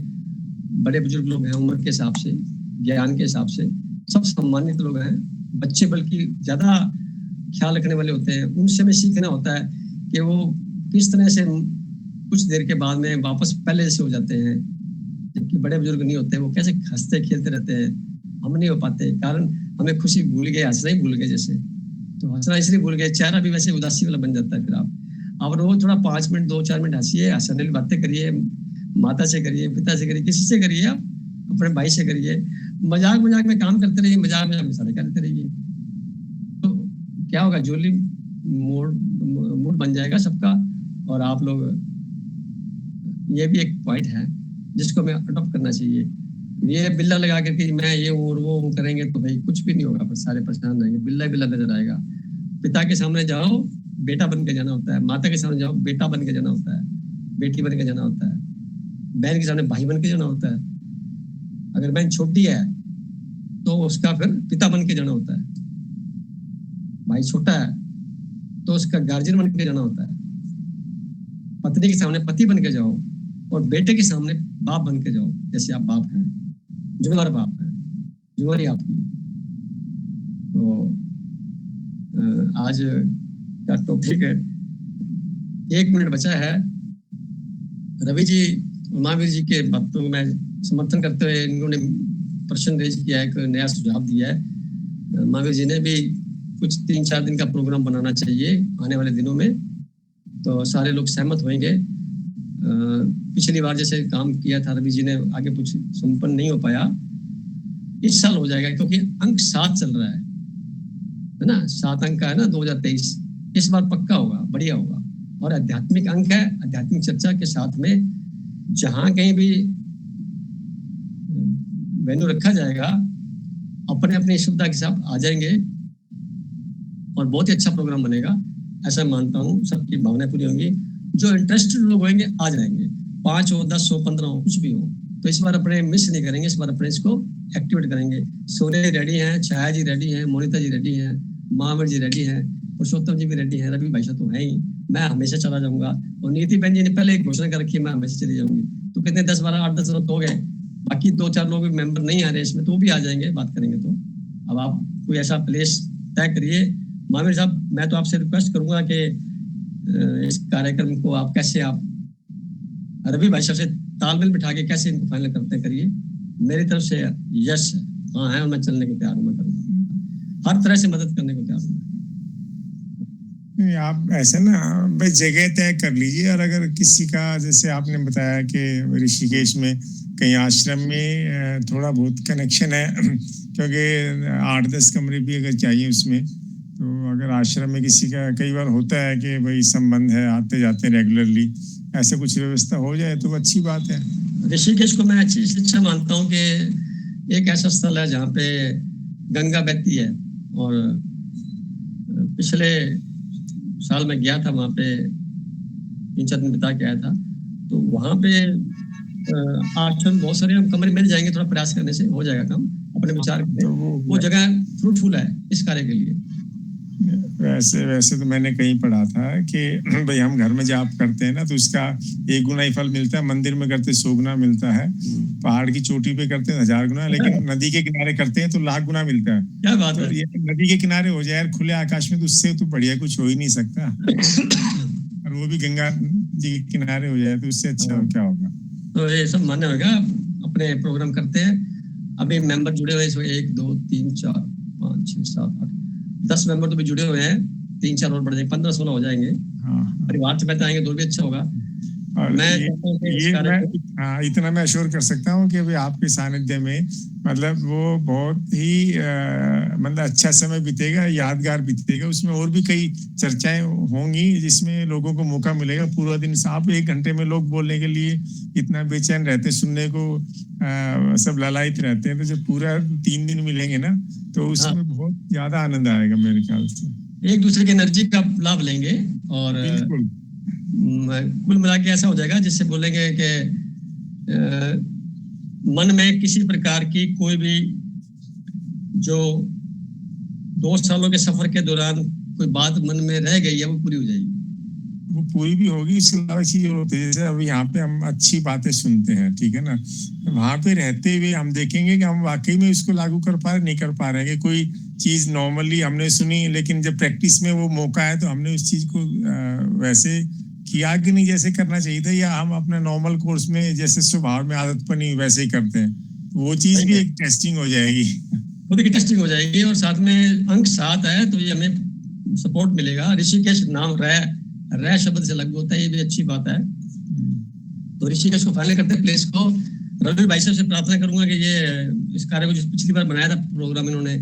बड़े बुजुर्ग लोग हैं उम्र के हिसाब से, ज्ञान के हिसाब से, सब सम्मानित लोग हैं। बच्चे बल्कि ज्यादा ख्याल रखने वाले होते हैं, उनसे हमें सीखना होता है कि वो किस तरह से कुछ देर के बाद में वापस पहले जैसे हो जाते हैं, जबकि बड़े बुजुर्ग नहीं होते, वो कैसे हंसते खेलते रहते हैं, हम नहीं हो पाते, कारण हमें खुशी भूल गए, हंसना ही भूल गए। जैसे तो हंसना इसलिए भूल गए, चेहरा भी वैसे उदासी वाला बन जाता है। फिर आप रोज थोड़ा 5 मिनट 2-4 मिनट हंसिए, हंसने वाली बातें करिए, माता से करिए, पिता से करिए, किसी से करिए, आप अपने भाई से करिए, मजाक मजाक में काम करते रहिए, मजाक मजाक में सारे करते रहिए, तो क्या होगा, जोली मूड बन जाएगा सबका। और आप लोग, ये भी एक पॉइंट है जिसको हमें अडॉप्ट करना चाहिए। ये बिल्ला लगा करके मैं ये हूँ और वो करेंगे तो भाई कुछ भी नहीं होगा, पर सारे परेशान रहेंगे, बिल्ला बिल्ला नजर आएगा। पिता के सामने जाओ बेटा बन के जाना होता है, माता के सामने जाओ बेटा बन के जाना होता है, बेटी बन के जाना होता है, बहन के सामने भाई बन के जाना होता है। अगर बहन छोटी है तो उसका फिर पिता बन के जाना होता है, भाई छोटा है तो उसका गार्जियन बन के जाना होता है, पत्नी के सामने पति बन के जाओ और बेटे के सामने बाप बन के जाओ, जैसे आप बाप हैं, जिम्मेदार बाप हैं, जिम्मेदारी आपकी। तो आज का टॉपिक है, 1 मिनट बचा है। रवि जी, महावीर जी के बातों में समर्थन करते हुए इन्होंने प्रश्न रेज किया है, एक नया सुझाव दिया है। महावीर जी ने भी कुछ 3-4 दिन का प्रोग्राम बनाना चाहिए आने वाले दिनों में, तो सारे लोग सहमत होंगे। पिछली बार जैसे काम किया था रवि जी ने, आगे कुछ संपन्न नहीं हो पाया, इस साल हो जाएगा, क्योंकि अंक 7 चल रहा है ना, 7 अंक का है ना 2023, इस बार पक्का होगा, बढ़िया होगा। और आध्यात्मिक अंक है, आध्यात्मिक चर्चा के साथ में जहां कहीं भी वेन्यू रखा जाएगा, अपने अपनी सुविधा के साथ आ जाएंगे और बहुत ही अच्छा प्रोग्राम बनेगा, ऐसा मानता हूँ। सबकी भावनाएं पूरी होंगी, जो इंटरेस्टेड लोग होंगे आ जाएंगे, 5 हो 10 हो 15 हो कुछ भी हो। तो इस बार अपने मिस नहीं करेंगे, इस बार अपने इसको एक्टिवेट करेंगे। सोने रेडी हैं, छाया जी रेडी हैं, मोनिता जी रेडी हैं, महावीर जी रेडी हैं, पुरुषोत्तम जी भी रेडी हैं, रवि भाई साहब तो है ही, मैं हमेशा चला जाऊंगा। और नीति बहन जी ने पहले घोषणा कर रखी है, मैं हमेशा चली जाऊंगी। तो कितने 10-12 8-10 लोग हो गए, बाकी 2-4 लोग भी मेंबर नहीं आ रहे इसमें, तो वो भी आ जाएंगे, बात करेंगे। तो अब आप कोई ऐसा प्लेस तय करिए। महावीर साहब, मैं तो आपसे रिक्वेस्ट करूंगा कि इस कार्यक्रम को आप कैसे, आप रवि भाई साहब से तालमेल बिठा के कैसे इनको फाइनल करते करिए। मेरी तरफ से यस हाँ है, और मैं चलने को तैयार हूँ, मैं करूँगा, हर तरह से मदद करने को तैयार हूँ। आप ऐसे ना भाई जगह तय कर लीजिए, और अगर किसी का, जैसे आपने बताया कि ऋषिकेश में कहीं आश्रम में थोड़ा बहुत कनेक्शन है, क्योंकि 8-10 कमरे भी अगर चाहिए उसमें, तो अगर आश्रम में किसी का, कई बार होता है कि भाई संबंध है, आते जाते रेगुलरली, ऐसे कुछ व्यवस्था हो जाए तो अच्छी बात है। ऋषिकेश को मैं अच्छा मानता हूँ कि एक ऐसा स्थल है जहाँ पे गंगा बहती है, और पिछले साल मैं गया था वहाँ पे, 3-4 दिन बिता के आया था। तो वहाँ पे आश्रम बहुत सारे कमरे मिल जाएंगे, थोड़ा प्रयास करने से हो जाएगा काम, अपने विचार करें। तो वो जगह फ्रूटफुल है इस कार्य के लिए। वैसे तो मैंने कहीं पढ़ा था कि भाई हम घर में जाप करते हैं ना, तो इसका 1 गुना ही फल मिलता है, मंदिर में करते 100 गुना मिलता है, पहाड़ की चोटी पे करते हैं 1000 गुना, लेकिन नदी के किनारे करते हैं तो 1,00,000 गुना मिलता है। क्या बात है, ये नदी के किनारे हो जाए खुले आकाश में, तो उससे तो बढ़िया कुछ हो ही नहीं सकता। और वो भी गंगा जी के किनारे हो जाए तो उससे अच्छा क्या होगा। तो ये सब मान्य होगा, अपने प्रोग्राम करते हैं। अभी मेंबर जुड़े हुए 1 2 3 4 5 6 7 8 10 मेंबर तो भी जुड़े हुए हैं, 3-4 और बढ़ जाएंगे, 15-16 हो जाएंगे। परिवार से बताएंगे तो भी अच्छा होगा। और इतना मैं अश्योर कर सकता हूँ कि आपके सानिध्य में मतलब वो बहुत ही मतलब अच्छा समय बीतेगा, यादगार बीतेगा। उसमें और भी कई चर्चाएं होंगी जिसमें लोगों को मौका मिलेगा पूरा दिन। आप 1 घंटे में लोग बोलने के लिए इतना बेचैन रहते, सुनने को सब ललायित रहते हैं, तो जब पूरा 3 दिन मिलेंगे ना तो उसमें बहुत ज्यादा आनंद आएगा मेरे ख्याल से। एक दूसरे की एनर्जी का लाभ लेंगे और बिल्कुल कुल मिला के ऐसा हो जाएगा जिससे बोलेंगे कि मन में किसी प्रकार की कोई भी जो 2 सालों के सफर के दौरान कोई बात मन में रह गई है वो पूरी हो जाएगी। वो पूरी भी होगी। इसके अलावा चीज होती है, जैसे अभी यहाँ पे हम अच्छी बातें सुनते हैं, ठीक है ना, वहां पे रहते हुए हम देखेंगे कि हम वाकई में इसको लागू कर पा रहे नहीं कर पा रहे हैं, कि कोई चीज नॉर्मली हमने सुनी लेकिन जब प्रैक्टिस में वो मौका है तो हमने उस चीज को वैसे किया कि नहीं जैसे करना चाहिए था, या हम अपने नॉर्मल कोर्स में जैसे स्वभाव में आदत बनी वैसे ही करते हैं, वो चीज भी एक टेस्टिंग हो जाएगी। वो देखिए टेस्टिंग हो जाएगी, और साथ में अंक 7 है तो ये हमें सपोर्ट मिलेगा। ऋषिकेश नाम रह शब्द से लागू होता है, ये भी अच्छी बात है। तो ऋषिकेश को फाइनल करते हैं प्लेस को। रवि भाई साहब से प्रार्थना करूंगा कि ये इस कार्य को जो पिछली बार बनाया था प्रोग्राम इन्होंने,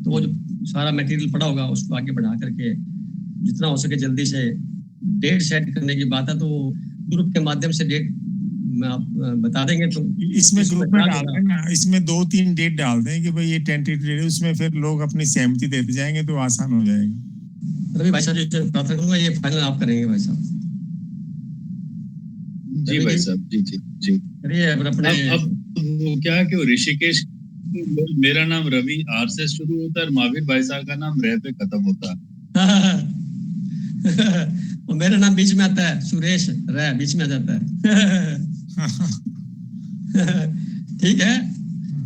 तो वो जो सारा मटेरियल पड़ा होगा उसको आगे बढ़ा करके जितना हो सके जल्दी से डेट सेट करने की बात है, तो ग्रुप के माध्यम से डेट आप बता देंगे तो इसमें ग्रुप में डाल दें ना, इसमें 2-3 डेट डाल दें कि भाई ये टेंटेटिव डेट है, उसमें फिर लोग अपनी सहमति देते जाएंगे तो आसान हो जाएगा। रवि भाई साहब जी प्रार्थना करूंगा, ये फाइनल आप करेंगे भाई साहब। जी भाई साहब, जी करिए अपने। अब वो क्या है कि वो ऋषिकेश, मेरा नाम रवि आर से शुरू होता है और महावीर भाई साहब का नाम रह पे खत्म होता है। और मेरा नाम बीच में आता है, सुरेश रह बीच में आ जाता है। ठीक है,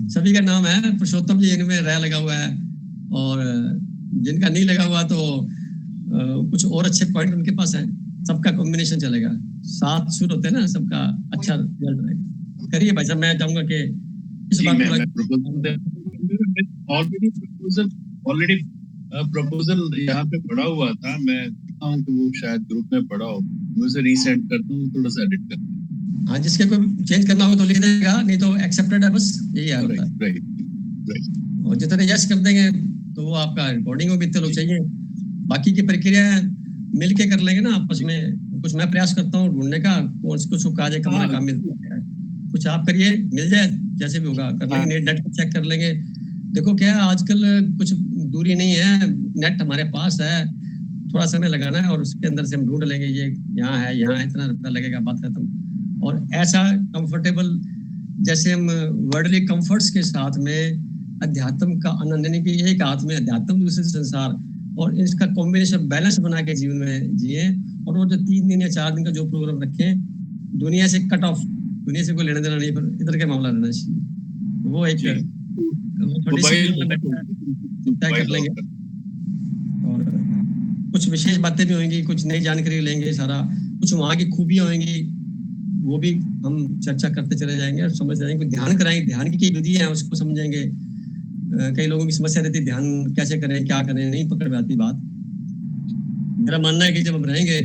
सभी का नाम है पुरुषोत्तम जी, इनमें रह लगा हुआ है, और जिनका नहीं लगा हुआ तो कुछ और अच्छे पॉइंट उनके पास है। सबका कॉम्बिनेशन चलेगा, 7 सुर होते हैं ना, सबका अच्छा रिजल्ट रहेगा। करिए भाई साहब, मैं चाहूंगा कि इस बात ऑलरेडी प्रपोजल यहाँ पे पड़ा हुआ था, मैं हूँ कि वो शायद ग्रुप में पड़ा हो, मैं उसे रीसेंड करता हूँ, थोड़ा सा एडिट करता हूँ। हाँ, जिसके कोई चेंज करना हो तो लिख देगा, नहीं तो एक्सेप्टेड है, बस यही है। राइट। और जितने यस कर देंगे तो वो आपका रिकॉर्डिंग में भी इतने लोग चाहिए। बाकी की प्रक्रिया मिलके कर लेंगे ना आपस में। कुछ मैं प्रयास करता हूँ ढूंढने का, कुछ काजे कमरा काम मिलता है, कुछ आप करिए, मिल जाए जैसे भी होगा कर लेंगे। नेट पे चेक कर लेंगे। देखो क्या है, आजकल कुछ दूरी नहीं है, नेट हमारे पास है, थोड़ा समय लगाना है और उसके अंदर से हम ढूंढ लेंगे ये यहाँ है, यहाँ इतना रुपया लगेगा, बात खत्म। और ऐसा कंफर्टेबल, जैसे हम वर्ल्डली कंफर्ट्स के साथ में अध्यात्म का आनंद, यानी कि एक हाथ में अध्यात्म दूसरे संसार, और इसका कॉम्बिनेशन बैलेंस बना के जीवन में जिए। और वो जो 3 दिन या 4 दिन का जो प्रोग्राम रखे, दुनिया से कट ऑफ, दुनिया से कोई लेना देना नहीं, पर इधर के मामला रहना चाहिए। वो एक थोड़ी सी तय कर लेंगे, और कुछ विशेष बातें भी होंगी, कुछ नई जानकारी लेंगे, सारा कुछ वहाँ की खूबियां होंगी, वो भी हम चर्चा करते चले जाएंगे और समझ जाएंगे। ध्यान कराएंगे, ध्यान की विधि है उसको समझेंगे। कई लोगों की समस्या रहती है ध्यान कैसे करें, क्या करें, नहीं पकड़ में आती बात। मेरा मानना है कि जब हम रहेंगे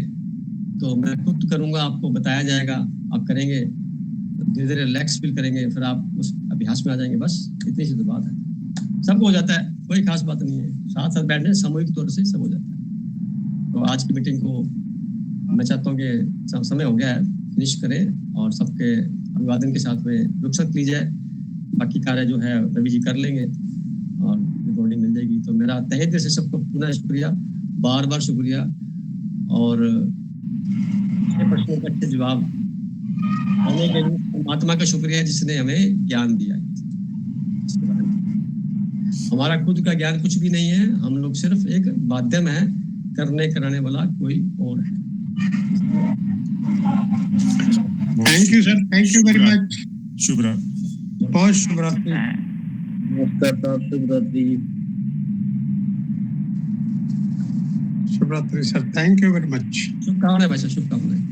तो मैं खुद करूंगा, आपको बताया जाएगा, आप करेंगे, धीरे धीरे रिलैक्स फील करेंगे, फिर आप उस अभ्यास में आ जाएंगे। बस इतनी सी तो बात है, सब हो जाता है, कोई खास बात नहीं है। साथ साथ बैठने सामूहिक तौर से सब हो जाता है। तो आज की मीटिंग को मैं चाहता हूँ कि समय हो गया है, फिनिश करें और सबके अभिवादन के साथ में रुखसत ली जाए। बाकी कार्य जो है रवि जी कर लेंगे और रिकॉर्डिंग मिल जाएगी। तो मेरा तहे दिल से सबको पुनः शुक्रिया, बार बार शुक्रिया, और प्रश्नों का अच्छे जवाब देने के लिए परमात्मा का शुक्रिया जिसने हमें ज्ञान दिया। हमारा खुद का ज्ञान कुछ भी नहीं है, हम लोग सिर्फ एक माध्यम है, करने कराने वाला कोई और है। Thank you sir, thank you very much. शुभ रात्रि। बहुत शुभ रात्रि। नमस्कार साहब, शुभ रात्रि। शुभ रात्रि sir, thank you very much. शुभकामनाएं भाई साहब, शुभकामनाएं।